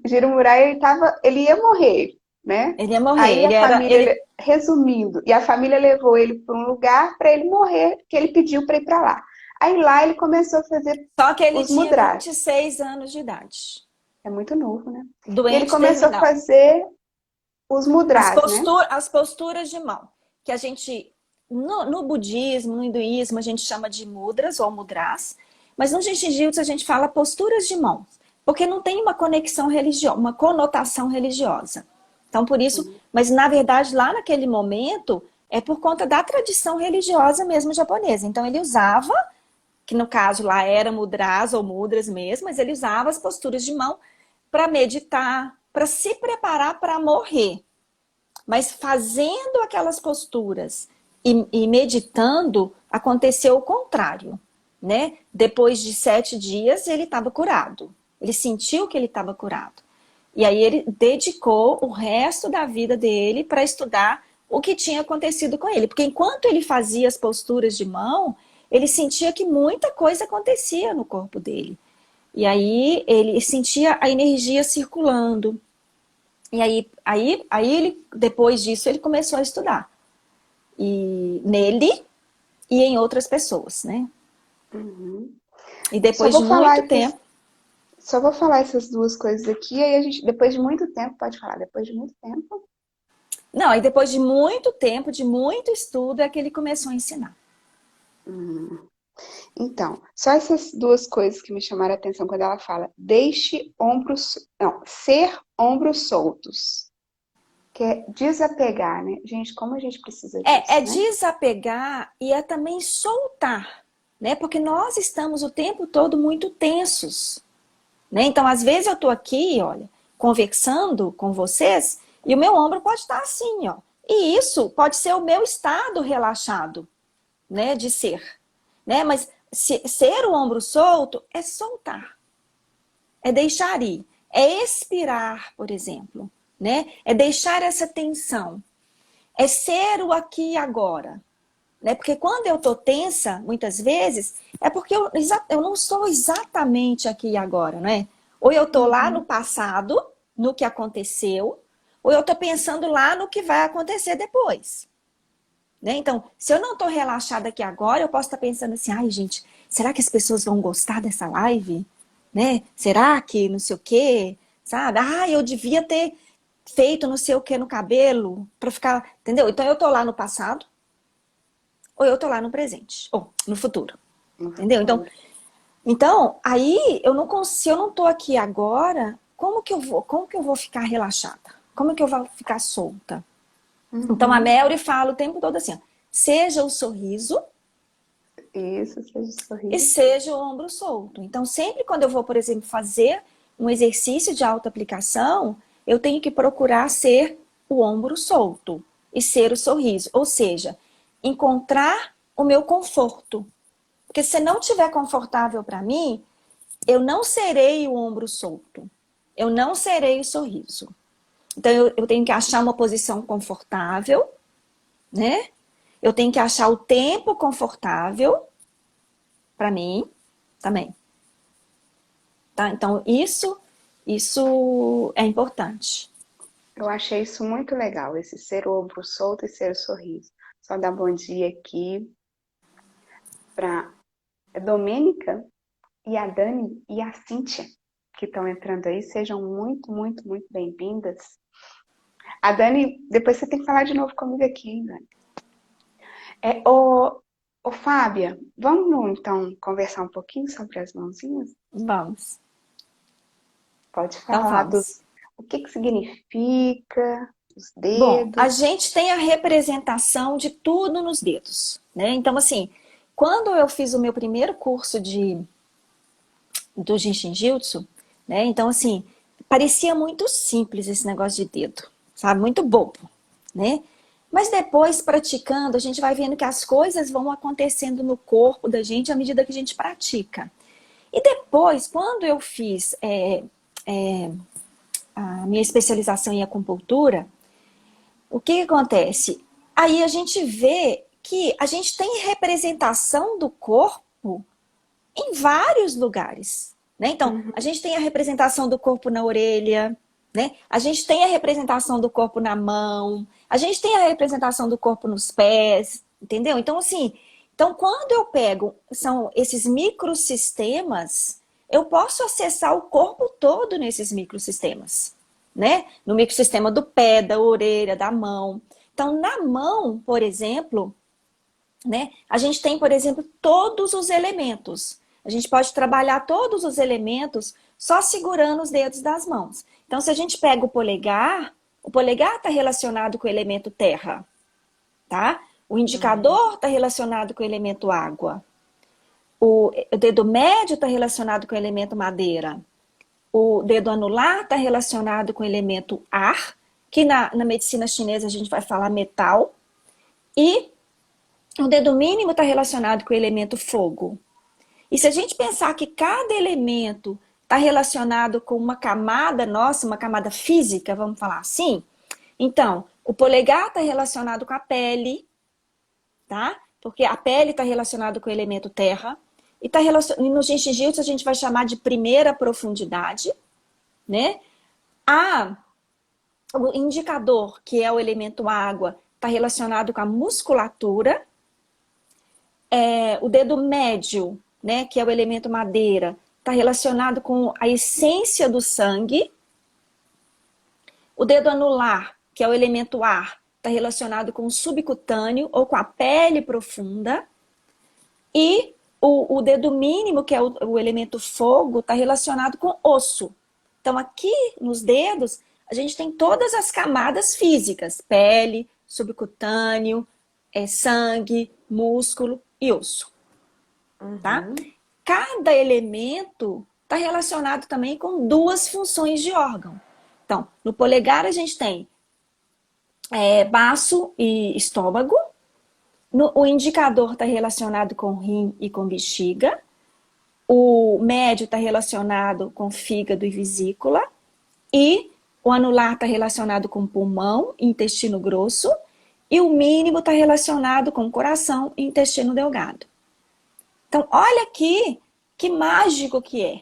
o Jiro Murai ele ia morrer, né? Ele ia morrer, Aí a ele era, família, ele, resumindo, e a família levou ele para um lugar para ele morrer, que ele pediu para ir para lá. Aí lá ele começou a fazer só que ele os tinha mudras. 26 anos de idade, É muito novo, né? E ele doente começou a terminal. fazer os mudras, né? As posturas de mão, que a gente, no budismo, no hinduísmo, a gente chama de mudras ou mudras, mas no Jiu-Jitsu a gente fala posturas de mãos, porque não tem uma conexão religiosa, uma conotação religiosa. Então, por isso, mas na verdade, lá naquele momento, é por conta da tradição religiosa mesmo japonesa. Então, ele usava, que no caso lá era mudras ou mudras mesmo, mas ele usava as posturas de mão para meditar, para se preparar para morrer. Mas fazendo aquelas posturas e meditando, aconteceu o contrário, né? Depois de 7 dias, ele estava curado. Ele sentiu que ele estava curado. E aí ele dedicou o resto da vida dele para estudar o que tinha acontecido com ele. Porque enquanto ele fazia as posturas de mão, ele sentia que muita coisa acontecia no corpo dele. E aí ele sentia a energia circulando. E aí ele, depois disso, ele começou a estudar. E nele e em outras pessoas, né? Uhum. E Só depois de vou falar muito essas, tempo. só vou falar essas duas coisas aqui, aí a gente, depois de muito tempo, pode falar, depois de muito tempo. Não, aí depois de muito tempo, de muito estudo, é que ele começou a ensinar. Hum. Então, só essas duas coisas que me chamaram a atenção quando ela fala, deixe ombros, não, ser ombros soltos, que é desapegar, né? Gente, como a gente precisa É disso, né? desapegar e é também soltar, né? Porque nós estamos o tempo todo muito tensos, né? Então, às vezes eu tô aqui, olha, conversando com vocês e o meu ombro pode estar assim, ó. E isso pode ser o meu estado relaxado, né, de ser, né? Mas ser o ombro solto é soltar, é deixar ir, é expirar, por exemplo, né? É deixar essa tensão, é ser o aqui e agora, né? Porque quando eu tô tensa, muitas vezes, é porque eu não sou exatamente aqui e agora, né? Ou eu tô lá no Uhum. passado, no que aconteceu, ou eu tô pensando lá no que vai acontecer depois. Né? Então, se eu não estou relaxada aqui agora, eu posso estar pensando assim, ai gente, será que as pessoas vão gostar dessa live? né? Será que não sei o quê, sabe? Ah, eu devia ter feito não sei o que no cabelo para ficar, entendeu? Então eu tô lá no passado ou eu tô lá no presente ou no futuro, No entendeu? futuro. Então aí eu não consigo, se eu não tô aqui agora, como que eu vou ficar relaxada? Como que eu vou ficar solta? Então a Uhum. Mary fala o tempo todo assim, ó, seja o sorriso Isso, seja e sorriso. seja o ombro solto. Então, sempre quando eu vou, por exemplo, fazer um exercício de autoaplicação, eu tenho que procurar ser o ombro solto e ser o sorriso. Ou seja, encontrar o meu conforto. Porque se não estiver confortável para mim, eu não serei o ombro solto. Eu não serei o sorriso. Então, eu tenho que achar uma posição confortável, né? Eu tenho que achar o tempo confortável para mim também. Tá? Então, isso é importante. Eu achei isso muito legal, esse ser o ombro solto e ser o sorriso. Só dar bom dia aqui para a Domênica e a Dani e a Cíntia, que estão entrando aí. Sejam muito, muito, muito bem-vindas. A Dani, depois você tem que falar de novo comigo aqui, hein, Dani? Ô, Fábia, vamos então conversar um pouquinho sobre as mãozinhas? Vamos. Pode Então, falar vamos. o que que significa os Bom, a dedos. gente tem a representação de tudo nos dedos, né? Então, assim, quando eu fiz o meu primeiro curso do Jinshin Jitsu, né? Então, assim, parecia muito simples esse negócio de dedo, sabe? Muito bobo, né? Mas depois, praticando, a gente vai vendo que as coisas vão acontecendo no corpo da gente à medida que a gente pratica. E depois, quando eu fiz a minha especialização em acupuntura, o que acontece? Aí a gente vê que a gente tem representação do corpo em vários lugares, né? Então, a Uhum. gente tem a representação do corpo na orelha, né? A gente tem a representação do corpo na mão, a gente tem a representação do corpo nos pés, entendeu? Então, assim, então quando eu pego, são esses microsistemas, eu posso acessar o corpo todo nesses microsistemas, né? No microsistema do pé, da orelha, da mão. Então, na mão, por exemplo, né? A gente tem, por exemplo, todos os elementos. A gente pode trabalhar todos os elementos só segurando os dedos das mãos. Então, se a gente pega o polegar está relacionado com o elemento terra, tá? O Uhum. indicador está relacionado com o elemento água. O dedo médio está relacionado com o elemento madeira. O dedo anular está relacionado com o elemento ar, que na medicina chinesa a gente vai falar metal. E o dedo mínimo está relacionado com o elemento fogo. E se a gente pensar que cada elemento está relacionado com uma camada nossa, uma camada física, vamos falar assim, então, o polegar está relacionado com a pele, tá? Porque a pele está relacionado com o elemento terra. E, e no Jiu-Jitsu a gente vai chamar de primeira profundidade, né? O indicador, que é o elemento água, está relacionado com a musculatura. O dedo médio, né, que é o elemento madeira, está relacionado com a essência do sangue. O dedo anular, que é o elemento ar, está relacionado com o subcutâneo ou com a pele profunda. E o dedo mínimo, que é o elemento fogo, está relacionado com osso. Então, aqui nos dedos, a gente tem todas as camadas físicas: pele, subcutâneo, sangue, músculo e osso. Tá? Uhum. Cada elemento está relacionado também com duas funções de órgão. Então, no polegar a gente tem baço e estômago. O indicador está relacionado com rim e com bexiga. O médio está relacionado com fígado e vesícula. E o anular está relacionado com pulmão e intestino grosso. E o mínimo está relacionado com coração e intestino delgado. Então, olha aqui que mágico que é.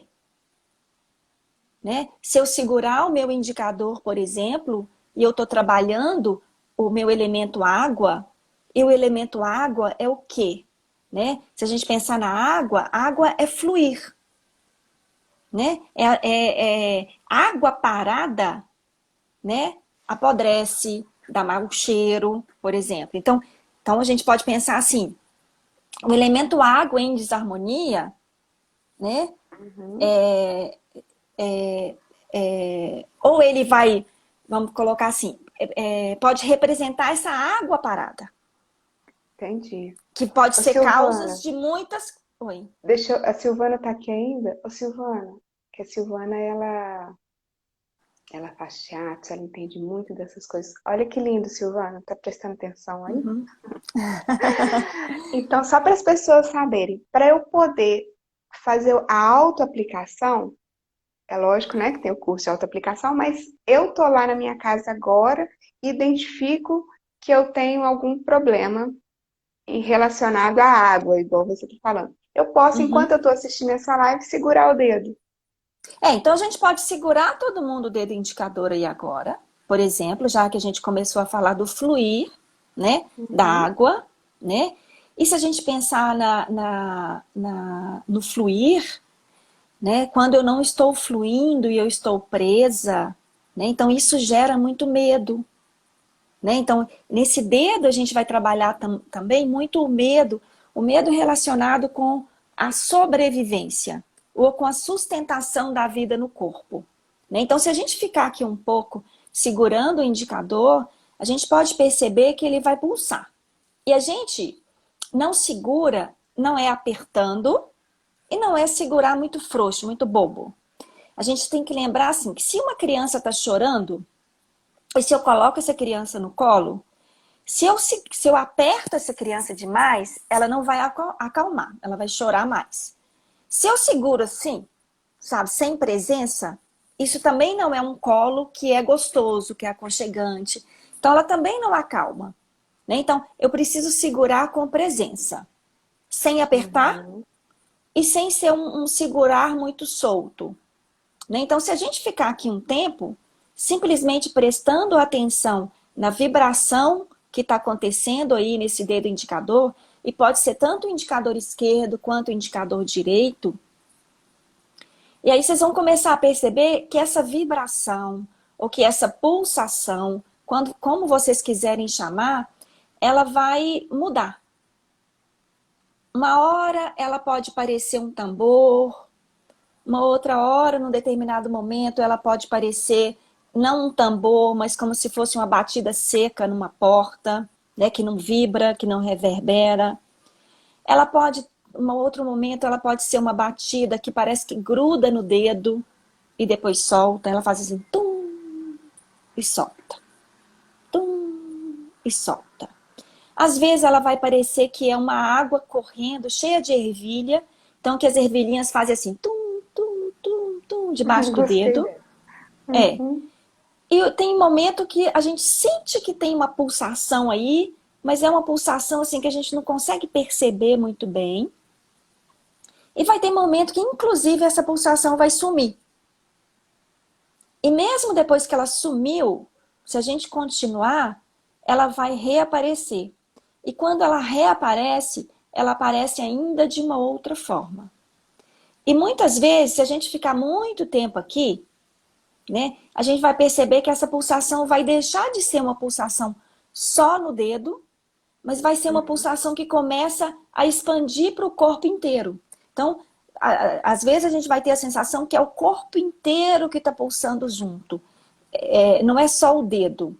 Né? Se eu segurar o meu indicador, por exemplo, e eu estou trabalhando o meu elemento água, e o elemento água é o quê? Né? Se a gente pensar na água, água é fluir. né? Água parada, né? Apodrece, dá mau cheiro, por exemplo. Então a gente pode pensar assim, o elemento água em desarmonia, né? Uhum. Ou ele vai, vamos colocar assim, pode representar essa água parada, Entendi. que pode Ô, ser causas Silvana, de muitas. Oi. a Silvana tá aqui ainda? Ô, Silvana, que a Silvana, ela faz teatro, ela entende muito dessas coisas. Olha que lindo, Silvana, tá prestando atenção aí? Uhum. Então, só para as pessoas saberem, para eu poder fazer a autoaplicação, é lógico, né, que tem o curso de autoaplicação, mas eu tô lá na minha casa agora e identifico que eu tenho algum problema relacionado à água, igual você está falando. Eu posso, enquanto Uhum. eu estou assistindo essa live, segurar o dedo. Então a gente pode segurar todo mundo o dedo indicador aí agora, por exemplo, já que a gente começou a falar do fluir, né, da Uhum. água, né? E se a gente pensar no fluir, né, quando eu não estou fluindo e eu estou presa, né, então isso gera muito medo, né? Então, nesse dedo a gente vai trabalhar também muito o medo relacionado com a sobrevivência ou com a sustentação da vida no corpo, né? Então, se a gente ficar aqui um pouco segurando o indicador, a gente pode perceber que ele vai pulsar. E a gente não segura, não é apertando e não é segurar muito frouxo, muito bobo. A gente tem que lembrar assim, que se uma criança está chorando, e se eu coloco essa criança no colo, se eu aperto essa criança demais, ela não vai acalmar, ela vai chorar mais. Se eu seguro assim, sabe, sem presença, isso também não é um colo que é gostoso, que é aconchegante. Então ela também não acalma, né? Então eu preciso segurar com presença, sem apertar Uhum. e sem ser um segurar muito solto, né? Então se a gente ficar aqui um tempo, simplesmente prestando atenção na vibração que está acontecendo aí nesse dedo indicador, e pode ser tanto o indicador esquerdo quanto o indicador direito, e aí vocês vão começar a perceber que essa vibração, ou que essa pulsação, como vocês quiserem chamar, ela vai mudar. Uma hora ela pode parecer um tambor, uma outra hora, num determinado momento, ela pode parecer não um tambor, mas como se fosse uma batida seca numa porta, né, que não vibra, que não reverbera. Ela pode, um outro momento, ela pode ser uma batida que parece que gruda no dedo e depois solta. Ela faz assim, tum, e solta. Tum, e solta. Às vezes ela vai parecer que é uma água correndo, cheia de ervilha. Então que as ervilhinhas fazem assim, tum, tum, tum, tum, debaixo do Gostei dedo. dela. É. Uhum. E tem momento que a gente sente que tem uma pulsação aí, mas é uma pulsação assim que a gente não consegue perceber muito bem. E vai ter momento que, inclusive, essa pulsação vai sumir. E mesmo depois que ela sumiu, se a gente continuar, ela vai reaparecer. E quando ela reaparece, ela aparece ainda de uma outra forma. E muitas vezes, se a gente ficar muito tempo aqui, né, a gente vai perceber que essa pulsação vai deixar de ser uma pulsação só no dedo, mas vai ser uma Uhum. pulsação que começa a expandir para o corpo inteiro. Então, às vezes a gente vai ter a sensação que é o corpo inteiro que está pulsando junto. Não é só o dedo,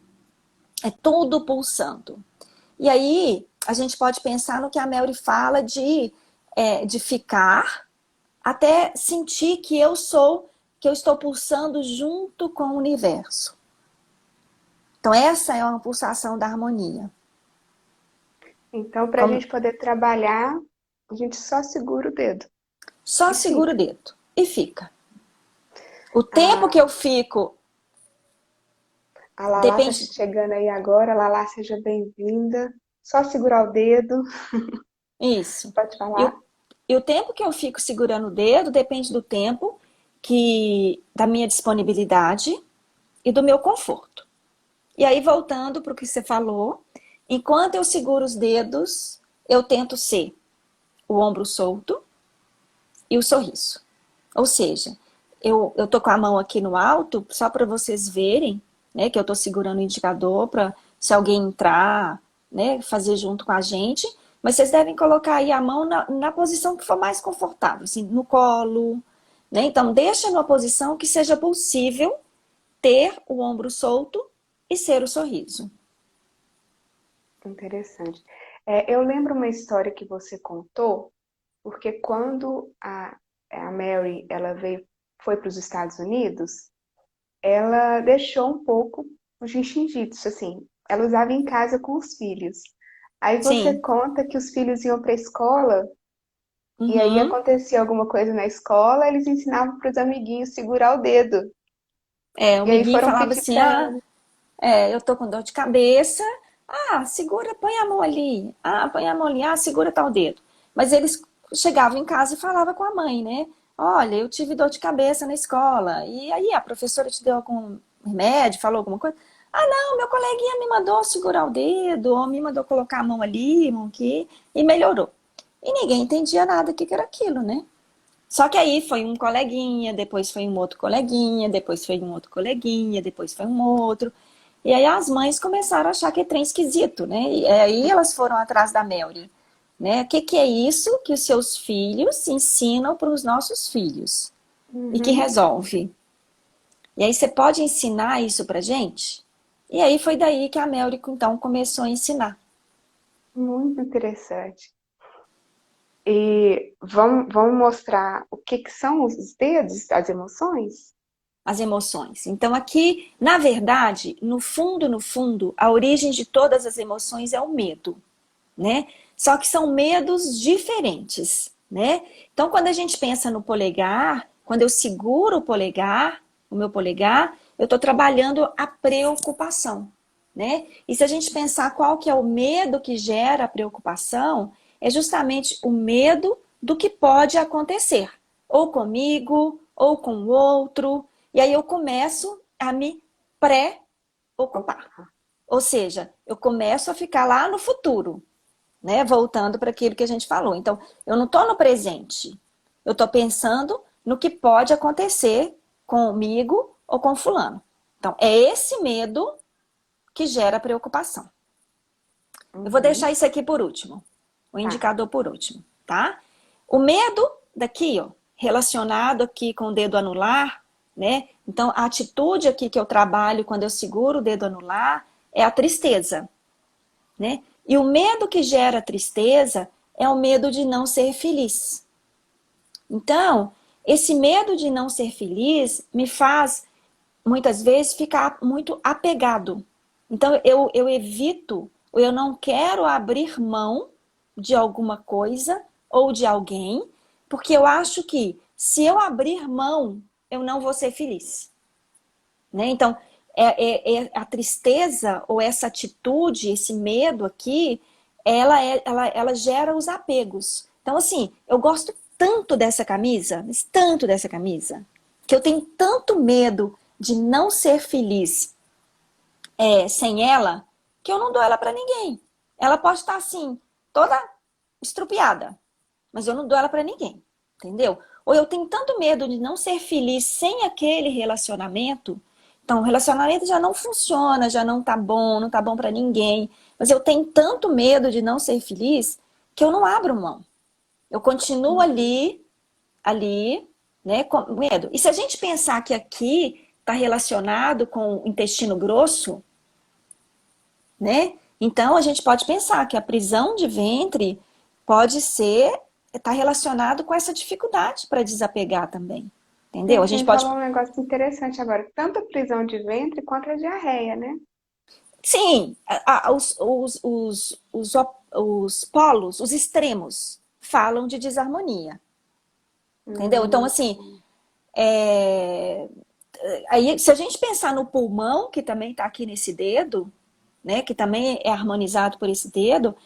é tudo pulsando. E aí a gente pode pensar no que a Melry fala de ficar até sentir que eu estou pulsando junto com o universo. Então essa é uma pulsação da harmonia. Então, para a Como, gente poder trabalhar, a gente só segura o dedo só e segura o fica. dedo e fica. O tempo que A, eu fico a Lala tá depende. chegando aí agora. Lala, seja bem-vinda. Só segurar o dedo. Isso. Pode E falar. o, e o tempo que eu fico segurando o dedo depende do tempo da minha disponibilidade e do meu conforto. E aí, voltando para o que você falou, enquanto eu seguro os dedos, eu tento ser o ombro solto e o sorriso. Ou seja, eu tô com a mão aqui no alto, só para vocês verem, né, que eu tô segurando o indicador para se alguém entrar, né, fazer junto com a gente. Mas vocês devem colocar aí a mão na posição que for mais confortável, assim, no colo, né? Então, deixa numa posição que seja possível ter o ombro solto e ser o sorriso. Interessante. Eu lembro uma história que você contou, porque quando a Mary ela foi para os Estados Unidos, ela deixou um pouco o jiu-jitsu, assim, ela usava em casa com os filhos. Aí você Sim. conta que os filhos iam para a escola e aí Uhum. acontecia alguma coisa na escola, eles ensinavam para os amiguinhos segurar o dedo. É, o E aí amiguinho foram falava pedir assim, para ah, ela. eu tô com dor de cabeça. Ah, segura, põe a mão ali. Ah, põe a mão ali. Ah, segura tal dedo. Mas eles chegavam em casa e falavam com a mãe, né? Olha, eu tive dor de cabeça na escola. E aí, a professora te deu algum remédio, falou alguma coisa? Ah, não, meu coleguinha me mandou segurar o dedo, ou me mandou colocar a mão ali, mão aqui, e melhorou. E ninguém entendia nada o que era aquilo, né? Só que aí foi um coleguinha, depois foi um outro coleguinha, depois foi um outro coleguinha, depois foi um outro. E aí as mães começaram a achar que é trem esquisito, né? E aí elas foram atrás da Melry, né? O que é isso que os seus filhos ensinam para os nossos filhos e que Uhum, resolve? E aí você pode ensinar isso pra gente? E aí foi daí que a Melry então começou a ensinar muito interessante. E vamos mostrar o que são os dedos, as emoções? as emoções. Então aqui, na verdade, no fundo, a origem de todas as emoções é o medo, né? Só que são medos diferentes, né? Então, quando a gente pensa no polegar, quando eu seguro o meu polegar, eu estou trabalhando a preocupação, né? E se a gente pensar qual que é o medo que gera a preocupação, é justamente o medo do que pode acontecer, ou comigo, ou com o outro, e aí eu começo a me pré-ocupar. Ou seja, eu começo a ficar lá no futuro, né? Voltando para aquilo que a gente falou. Então, eu não estou no presente. Eu estou pensando no que pode acontecer comigo ou com fulano. Então, é esse medo que gera preocupação. Eu vou deixar Uhum, isso aqui por último. O tá. indicador por último, tá? O medo daqui, ó, relacionado aqui com o dedo anular, né? Então, a atitude aqui que eu trabalho quando eu seguro o dedo anular é a tristeza, né? E o medo que gera tristeza é o medo de não ser feliz. Então, esse medo de não ser feliz me faz, muitas vezes, ficar muito apegado. Então, eu evito, ou eu não quero abrir mão de alguma coisa ou de alguém, porque eu acho que se eu abrir mão, eu não vou ser feliz. Né? Então, é a tristeza ou essa atitude, esse medo aqui, ela gera os apegos. Então, assim, eu gosto tanto dessa camisa, que eu tenho tanto medo de não ser feliz sem ela, que eu não dou ela para ninguém. Ela pode estar assim, toda estrupiada, mas eu não dou ela para ninguém, entendeu? Ou eu tenho tanto medo de não ser feliz sem aquele relacionamento, então o relacionamento já não funciona, já não tá bom para ninguém, mas eu tenho tanto medo de não ser feliz que eu não abro mão. Eu continuo Uhum. ali, né, com medo. E se a gente pensar que aqui está relacionado com o intestino grosso, né? Então a gente pode pensar que a prisão de ventre pode ser está relacionado com essa dificuldade para desapegar também, entendeu? A Gente, você gente me pode, falou um negócio interessante agora. Tanto a prisão de ventre quanto a diarreia, né? sim, os polos, os extremos falam de desarmonia, entendeu? Então Hum, assim, é, aí se a gente pensar no pulmão que também está aqui nesse dedo, né, que também é harmonizado por esse dedo,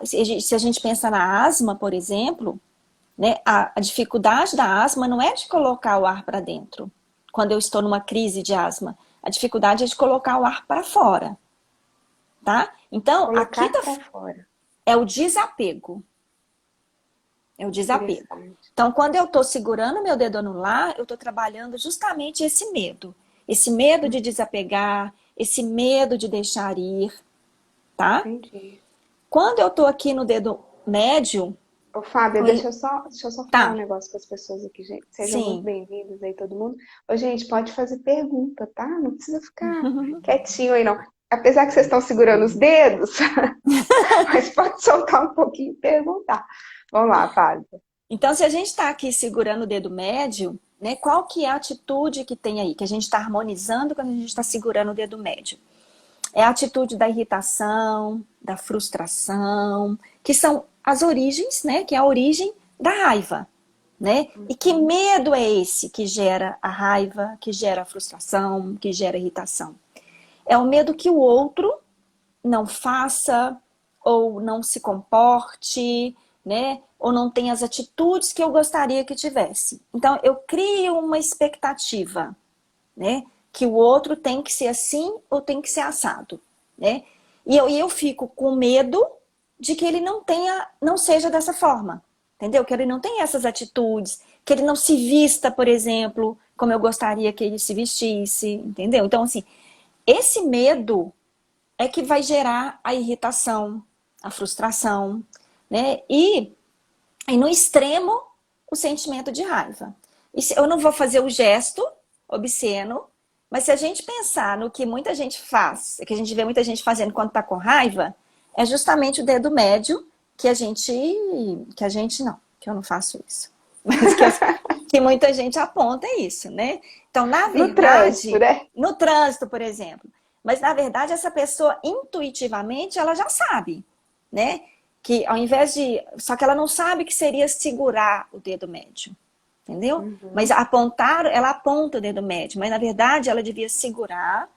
se a gente pensa na asma, por exemplo, né, a dificuldade da asma não é de colocar o ar para dentro, quando eu estou numa crise de asma. A dificuldade é de colocar o ar para fora, tá? Então, aqui colocar tá, pra fora. é o desapego. É o desapego. Interessante. Então, quando eu estou segurando meu dedo anular, eu estou trabalhando justamente esse medo. Esse medo de desapegar, esse medo de deixar ir, tá? Entendi. Quando eu estou aqui no dedo médio, Ô, Fábio, deixa eu só falar um tá, negócio com as pessoas aqui, gente. Sejam muito sim. bem-vindos aí, todo mundo. Ô, gente, pode fazer pergunta, tá? Não precisa ficar quietinho aí, não. Apesar que vocês estão segurando os dedos, mas pode soltar um pouquinho e perguntar. Vamos lá, Fábio. Então, se a gente está aqui segurando o dedo médio, né, qual que é a atitude que tem aí? Que a gente está harmonizando quando a gente está segurando o dedo médio? É a atitude da irritação, da frustração, que são as origens, né? Que é a origem da raiva, né? E que medo é esse que gera a raiva, que gera a frustração, que gera a irritação? É o medo que o outro não faça ou não se comporte, né? Ou não tenha as atitudes que eu gostaria que tivesse. Então, eu crio uma expectativa, né? Que o outro tem que ser assim ou tem que ser assado, né? E eu fico com medo de que ele não seja dessa forma, entendeu? Que ele não tenha essas atitudes, que ele não se vista, por exemplo, como eu gostaria que ele se vestisse, entendeu? Então, assim, esse medo é que vai gerar a irritação, a frustração, né? E no extremo, o sentimento de raiva. Eu não vou fazer o gesto obsceno, mas se a gente pensar no que muita gente faz, que a gente vê muita gente fazendo quando está com raiva, é justamente o dedo médio que não, que eu não faço isso. Mas que muita gente aponta isso, né? Então, na No trânsito, verdade, né? no trânsito, por exemplo, mas na verdade essa pessoa intuitivamente ela já sabe, né? Que ao invés de. Só que ela não sabe que seria segurar o dedo médio. Entendeu? Mas apontar, ela aponta o dedo médio, mas na verdade ela devia segurar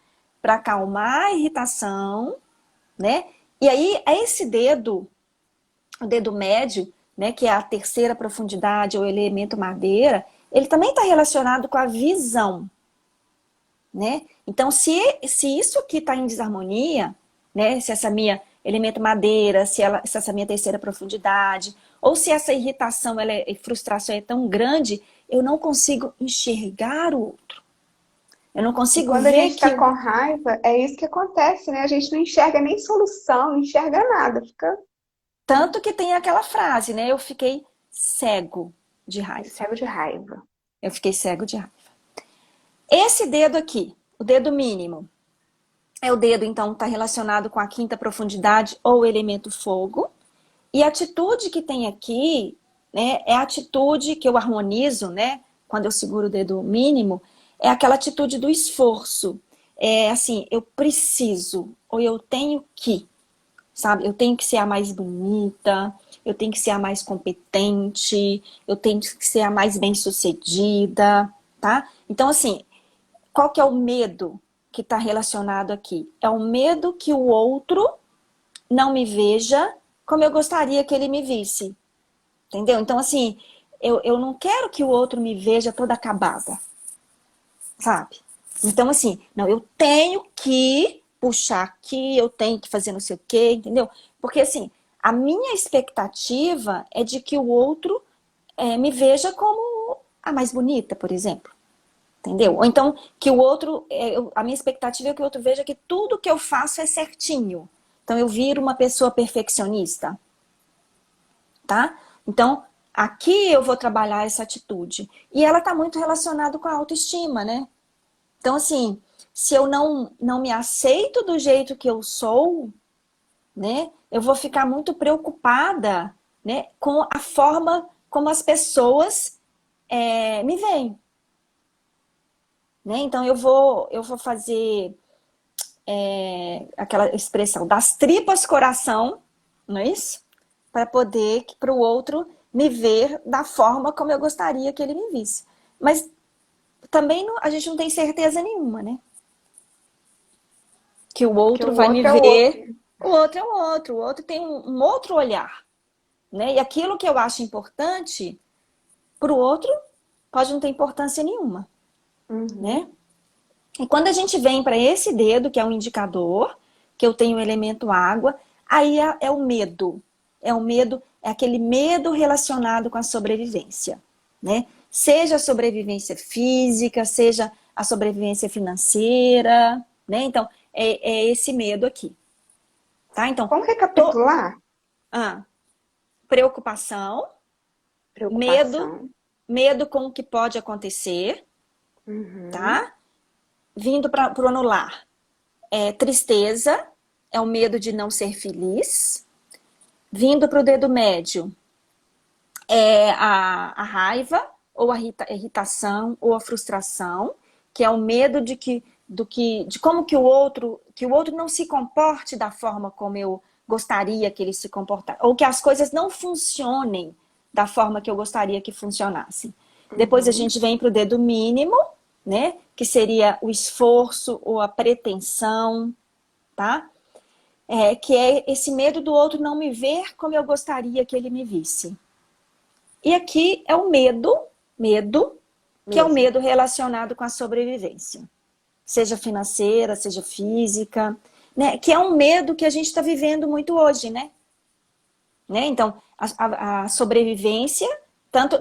para acalmar a irritação, né? E aí, esse dedo, o dedo médio, né, que é a terceira profundidade, ou elemento madeira, ele também está relacionado com a visão, né? Então, se isso aqui está em desarmonia, né? Se essa minha elemento madeira, se essa minha terceira profundidade, ou se essa irritação e frustração é tão grande, eu não consigo enxergar o outro. Eu não E consigo quando a ver gente que está com raiva, é isso que acontece, né? A gente não enxerga nem solução, não enxerga nada, fica tanto que tem aquela frase, né? Eu fiquei cego de raiva. cego de raiva. Eu fiquei cego de raiva. Esse dedo aqui, o dedo mínimo, é o dedo, então, está relacionado com a quinta profundidade ou elemento fogo. E a atitude que tem aqui, né, é a atitude que eu harmonizo, né, quando eu seguro o dedo mínimo, é aquela atitude do esforço. É assim, eu preciso, ou eu tenho que, sabe? Eu tenho que ser a mais bonita, eu tenho que ser a mais competente, eu tenho que ser a mais bem-sucedida, tá? Então, assim, qual que é o medo que está relacionado aqui? É o medo que o outro não me veja como eu gostaria que ele me visse. Entendeu? Então, assim, eu não quero que o outro me veja toda acabada, sabe? Então, assim, não, eu tenho que puxar aqui, eu tenho que fazer não sei o quê, entendeu? Porque, assim, a minha expectativa é de que o outro me veja como a mais bonita, por exemplo. Entendeu? Ou então, que o outro, a minha expectativa é que o outro veja que tudo que eu faço é certinho. Então, eu viro uma pessoa perfeccionista, tá? Então, aqui eu vou trabalhar essa atitude. E ela está muito relacionada com a autoestima, né? Então, assim, se eu não me aceito do jeito que eu sou, né? Eu vou ficar muito preocupada, né? Com a forma como as pessoas me veem. Né? Então, eu vou fazer aquela expressão das tripas coração, não é isso? Para poder, para o outro me ver da forma como eu gostaria que ele me visse. Mas também a gente não tem certeza nenhuma, né? Que o Porque outro o vai me outro é o outro. ver, o outro tem um outro olhar, né? E aquilo que eu acho importante para o outro pode não ter importância nenhuma, Uhum. né? E quando a gente vem para esse dedo, que é um indicador, que eu tenho o elemento água, aí é o medo. É o medo, é aquele medo relacionado com a sobrevivência, né? Seja a sobrevivência física, seja a sobrevivência financeira, né? Então, é esse medo aqui, tá? Então, Vamos recapitular? Preocupação, medo, Preocupação. medo com o que pode acontecer, Uhum. tá? Vindo para o anular. Tristeza, é o medo de não ser feliz. Vindo para o dedo médio, é a raiva, ou a irritação, ou a frustração, que é o medo de como que o outro não se comporte da forma como eu gostaria que ele se comportasse, ou que as coisas não funcionem da forma que eu gostaria que funcionassem. Depois a Uhum. gente vem para o dedo mínimo, né? Que seria o esforço ou a pretensão, tá? Que é esse medo do outro não me ver como eu gostaria que ele me visse. E aqui é o medo, que é o Mesmo. medo relacionado com a sobrevivência. Seja financeira, seja física, né? Que é um medo que a gente está vivendo muito hoje, né? Então, a sobrevivência,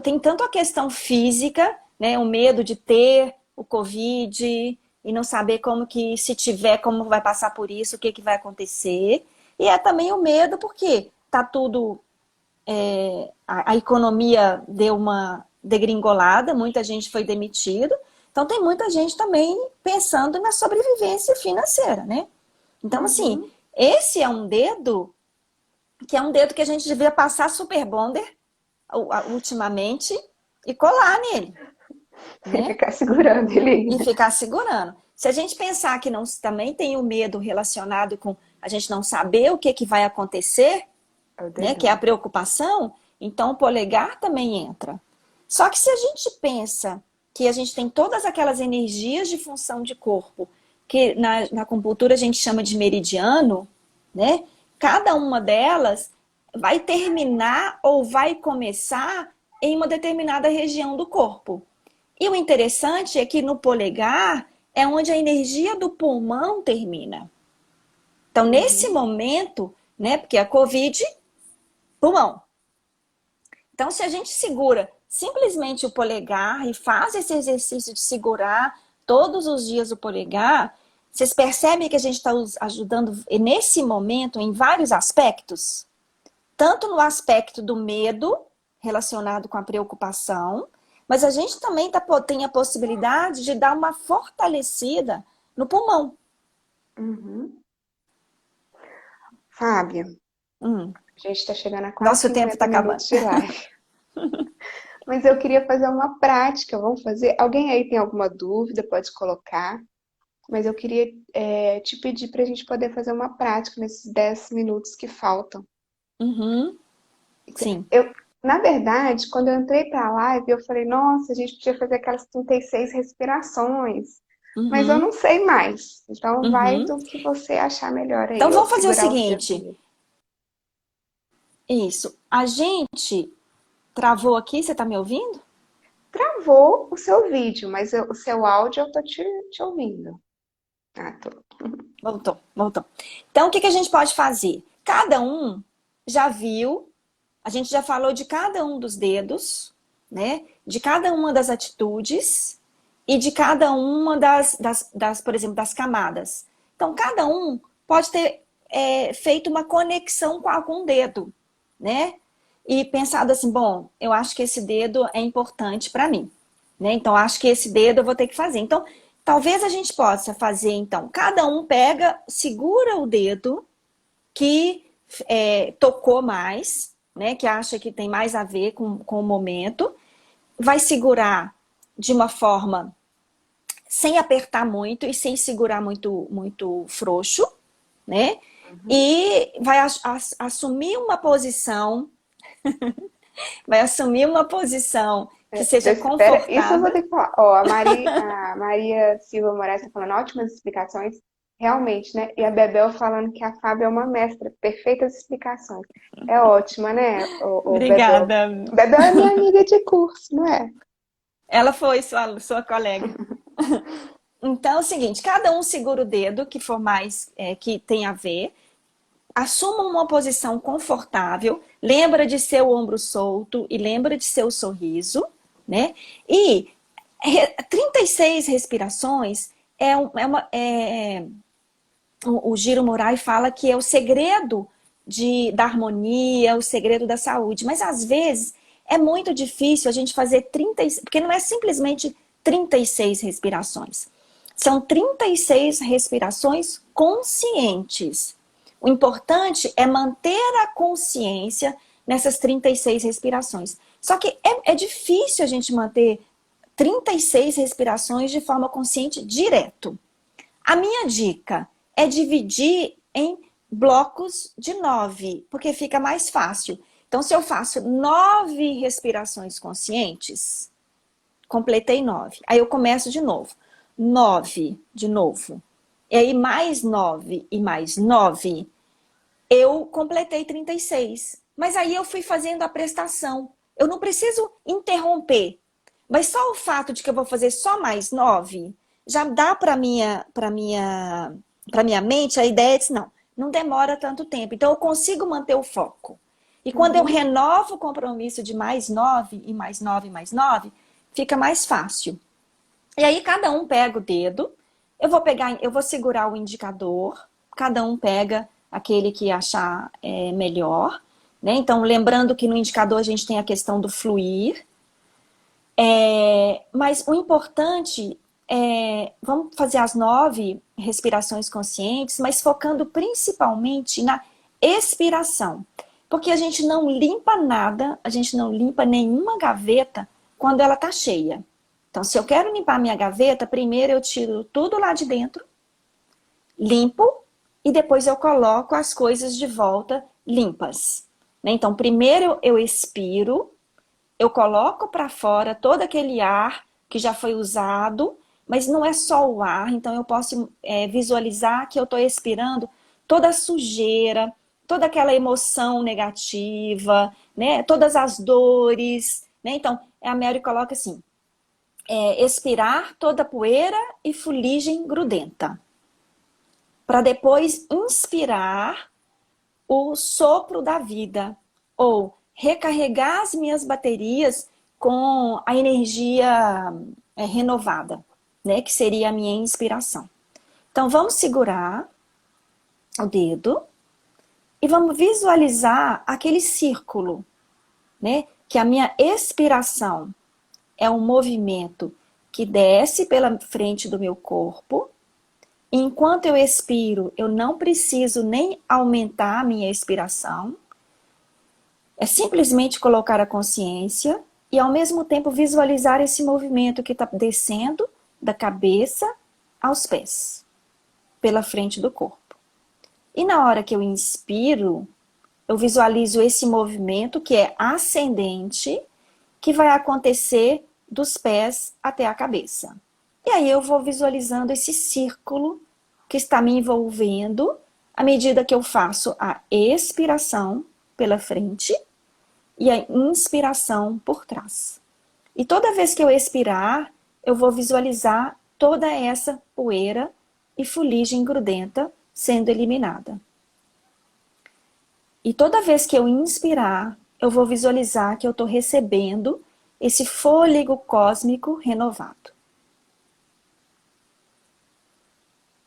tem tanto a questão física, né? O medo de ter o Covid e não saber como que, se tiver, como vai passar por isso, o que, que vai acontecer. E é também o medo porque tá tudo a economia deu uma degringolada, muita gente foi demitido, então tem muita gente também pensando na sobrevivência financeira, né? Então, assim, Uhum. esse é um dedo que a gente devia passar super bonder ultimamente e colar nele, E né? ficar segurando ele. E ficar segurando. Se a gente pensar que não, também tem o medo relacionado com a gente não saber o que, que vai acontecer, É o né, que é a dedão. preocupação, então o polegar também entra. Só que se a gente pensa que a gente tem todas aquelas energias de função de corpo, que na acupuntura a gente chama de meridiano, né? Cada uma delas vai terminar ou vai começar em uma determinada região do corpo. E o interessante é que no polegar é onde a energia do pulmão termina. Então, nesse Uhum. momento, né, porque a Covid, pulmão. Então, se a gente segura simplesmente o polegar e faz esse exercício de segurar todos os dias o polegar, vocês percebem que a gente está ajudando nesse momento em vários aspectos? Tanto no aspecto do medo, relacionado com a preocupação, mas a gente também tem a possibilidade de dar uma fortalecida no pulmão. Uhum. Fábia, Hum. a gente está chegando a quase Nosso tempo está 50 acabando. minutos de live. Mas eu queria fazer uma prática. Vamos fazer? Alguém aí tem alguma dúvida? Pode colocar. Mas eu queria te pedir para a gente poder fazer uma prática nesses 10 minutos que faltam. Uhum. Sim. Eu, na verdade, quando eu entrei para a live, eu falei, nossa, a gente podia fazer aquelas 36 respirações. Mas eu Uhum. não sei mais. Então vai Uhum. do que você achar melhor Então aí, ou vamos fazer o segurar os dedos seguinte. mesmo. Isso. A gente travou aqui, você está me ouvindo? Travou o seu vídeo, mas o seu áudio eu tô te ouvindo. Ah, tô. Voltou, voltou. Então, o que, que a gente pode fazer? Cada um já viu, a gente já falou de cada um dos dedos, né? De cada uma das atitudes e de cada uma por exemplo, das camadas. Então, cada um pode ter feito uma conexão com algum dedo, né? E pensado assim, bom, eu acho que esse dedo é importante para mim, né? Então, acho que esse dedo eu vou ter que fazer. Então, talvez a gente possa fazer, então, cada um pega, segura o dedo que tocou mais, né? Que acha que tem mais a ver com o momento, vai segurar de uma forma sem apertar muito e sem segurar muito, muito frouxo, né? Uhum. E vai assumir uma posição, vai assumir uma posição que seja Espera, isso eu vou confortável. ter que falar. Ó, a Maria Silva Moraes está falando ótimas explicações, realmente, né? E a Bebel falando que a Fábia é uma mestra, perfeitas explicações. É ótima, né, o Bebel? Obrigada. Bebel é minha amiga de curso, não é? Ela foi sua colega. Então é o seguinte, cada um segura o dedo que for mais, que tem a ver. Assuma uma posição confortável, lembra de seu ombro solto e lembra de seu sorriso, né? E 36 respirações o Giro Murai fala que é o segredo da harmonia, o segredo da saúde. Mas às vezes é muito difícil a gente fazer 30, porque não é simplesmente 36 respirações. São 36 respirações conscientes. O importante é manter a consciência nessas 36 respirações. Só que é difícil a gente manter 36 respirações de forma consciente direto. A minha dica é dividir em blocos de 9, porque fica mais fácil. Então, se eu faço 9 respirações conscientes, completei 9. Aí eu começo de novo. 9, de novo. E aí mais 9 e mais 9, eu completei 36. Mas aí eu fui fazendo a prestação. Eu não preciso interromper. Mas só o fato de que eu vou fazer só mais 9 já dá para minha mente a ideia de não demora tanto tempo. Então eu consigo manter o foco. E quando eu renovo o compromisso de mais 9 e mais 9 e mais 9, fica mais fácil. E aí cada um pega o dedo, eu vou segurar o indicador, cada um pega aquele que achar melhor, né? Então, lembrando que no indicador a gente tem a questão do fluir, mas o importante vamos fazer as 9 respirações conscientes, mas focando principalmente na expiração. Porque a gente não limpa nada, a gente não limpa nenhuma gaveta quando ela está cheia. Então, se eu quero limpar minha gaveta, primeiro eu tiro tudo lá de dentro, limpo, e depois eu coloco as coisas de volta limpas. Né? Então, primeiro eu expiro, eu coloco para fora todo aquele ar que já foi usado, mas não é só o ar, então eu posso visualizar que eu estou expirando toda a sujeira, toda aquela emoção negativa, né? Todas as dores. Né? Então, a Mary coloca assim, expirar toda a poeira e fuligem grudenta. Para depois inspirar o sopro da vida, ou recarregar as minhas baterias com a energia renovada, né? Que seria a minha inspiração. Então, vamos segurar o dedo e vamos visualizar aquele círculo, né? Que a minha expiração é um movimento que desce pela frente do meu corpo. Enquanto eu expiro, eu não preciso nem aumentar a minha expiração. É simplesmente colocar a consciência e, ao mesmo tempo, visualizar esse movimento que está descendo da cabeça aos pés, pela frente do corpo. E na hora que eu inspiro, eu visualizo esse movimento que é ascendente, que vai acontecer dos pés até a cabeça. E aí eu vou visualizando esse círculo que está me envolvendo à medida que eu faço a expiração pela frente e a inspiração por trás. E toda vez que eu expirar, eu vou visualizar toda essa poeira e fuligem grudenta sendo eliminada. E toda vez que eu inspirar, eu vou visualizar que eu estou recebendo esse fôlego cósmico renovado.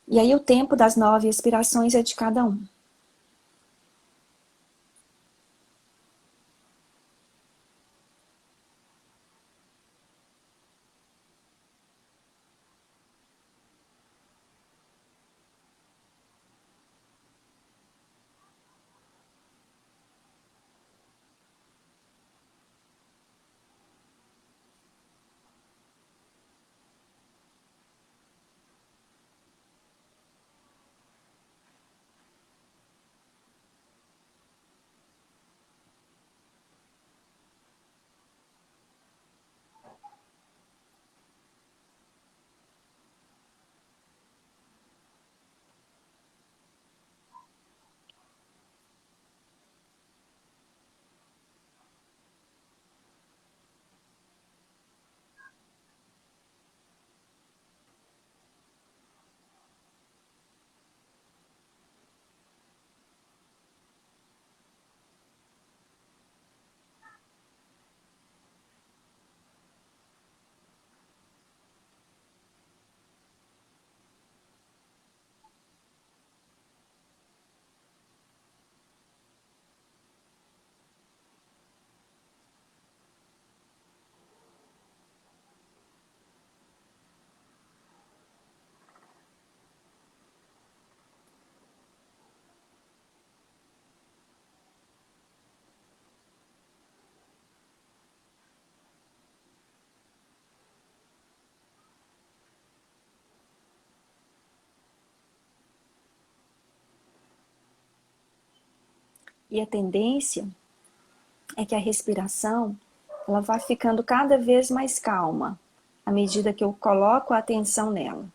E aí o tempo das 9 expirações é de cada um. E a tendência é que a respiração ela vai ficando cada vez mais calma à medida que eu coloco a atenção nela.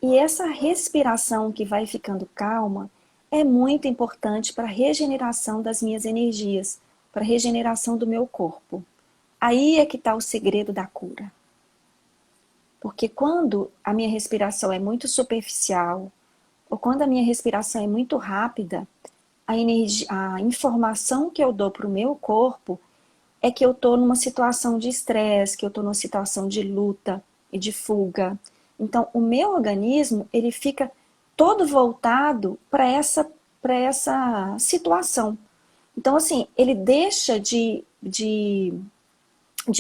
E essa respiração que vai ficando calma é muito importante para a regeneração das minhas energias, para a regeneração do meu corpo. Aí é que está o segredo da cura. Porque quando a minha respiração é muito superficial, ou quando a minha respiração é muito rápida, a informação que eu dou para o meu corpo é que eu estou numa situação de estresse, que eu estou numa situação de luta e de fuga. Então, o meu organismo, ele fica todo voltado para essa situação. Então, assim, ele deixa de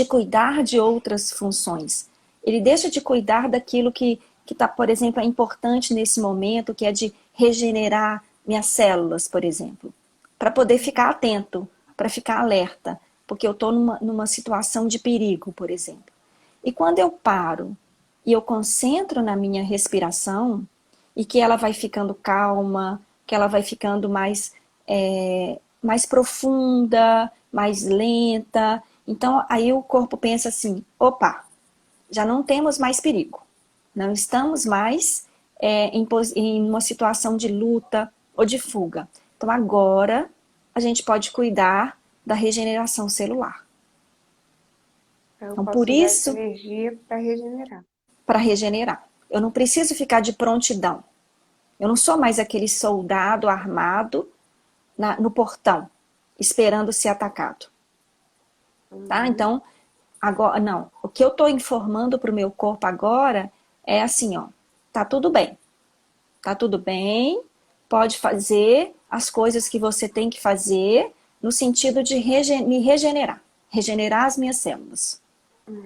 cuidar de outras funções. Ele deixa de cuidar daquilo que está, por exemplo, é importante nesse momento, que é de regenerar minhas células, por exemplo. Para poder ficar atento, para ficar alerta, porque eu estou numa situação de perigo, por exemplo. E quando eu paro e eu concentro na minha respiração, e que ela vai ficando calma, que ela vai ficando mais profunda, mais lenta. Então, aí o corpo pensa assim, opa, já não temos mais perigo. Não estamos mais em uma situação de luta ou de fuga. Então, agora a gente pode cuidar da regeneração celular. Eu Então, posso por usar essa isso, energia para regenerar. para regenerar. Eu não preciso ficar de prontidão. Eu não sou mais aquele soldado armado no portão, esperando ser atacado. Tá? Então, agora, não. O que eu estou informando para o meu corpo agora é assim, ó, tá tudo bem. Tá tudo bem, pode fazer as coisas que você tem que fazer no sentido de me regenerar. Regenerar as minhas células.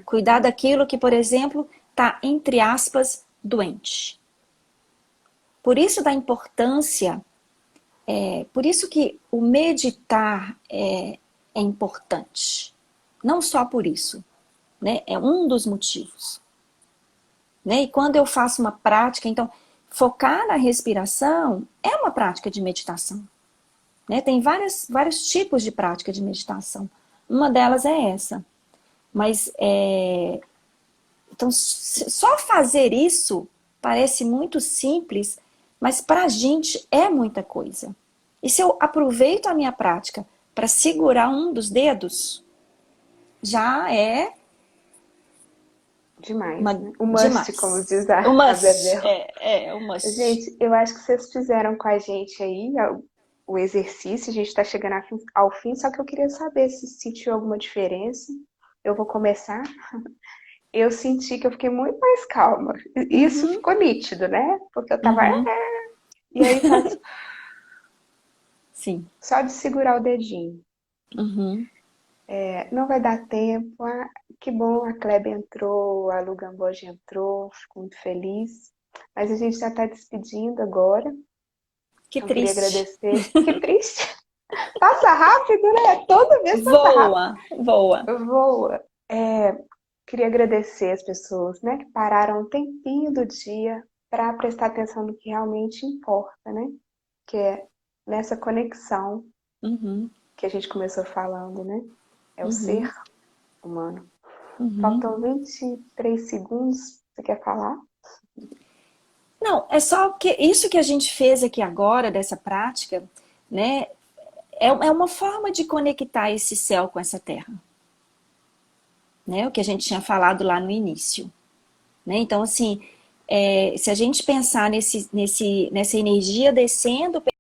Cuidar daquilo que, por exemplo, está, entre aspas, doente. Por isso da importância, por isso que o meditar é importante. Não só por isso, né? É um dos motivos. Né? E quando eu faço uma prática, então, focar na respiração é uma prática de meditação. Né? Tem vários tipos de prática de meditação. Uma delas é essa. Mas, então, só fazer isso parece muito simples, mas para a gente é muita coisa. E se eu aproveito a minha prática para segurar um dos dedos, já é Demais, né? O must, como demais. diz a O must. Bebel. O must. Gente, eu acho que vocês fizeram com a gente aí o exercício, a gente está chegando ao fim, só que eu queria saber se sentiu alguma diferença. Eu vou começar. Eu senti que eu fiquei muito mais calma. Isso Uhum, ficou nítido, né? Porque eu tava. uhum, E aí faz sim. só de segurar o dedinho. Uhum. Não vai dar tempo. Ah, que bom, a Kleber entrou, a Lu Gamboge entrou, fico muito feliz. Mas a gente já está despedindo agora. Que Então, queria triste. agradecer. Que triste. Passa rápido, né? Toda vez passa rápido. Voa, voa. Voa. Queria agradecer as pessoas, né, que pararam um tempinho do dia para prestar atenção no que realmente importa, né? Que é nessa conexão Uhum, que a gente começou falando, né? É o uhum, ser humano. uhum. Faltam 23 segundos. Você quer falar? Não, é só que isso que a gente fez aqui agora, dessa prática, né? É uma forma de conectar esse céu com essa terra. Né? O que a gente tinha falado lá no início. Né? Então, assim, se a gente pensar nessa energia descendo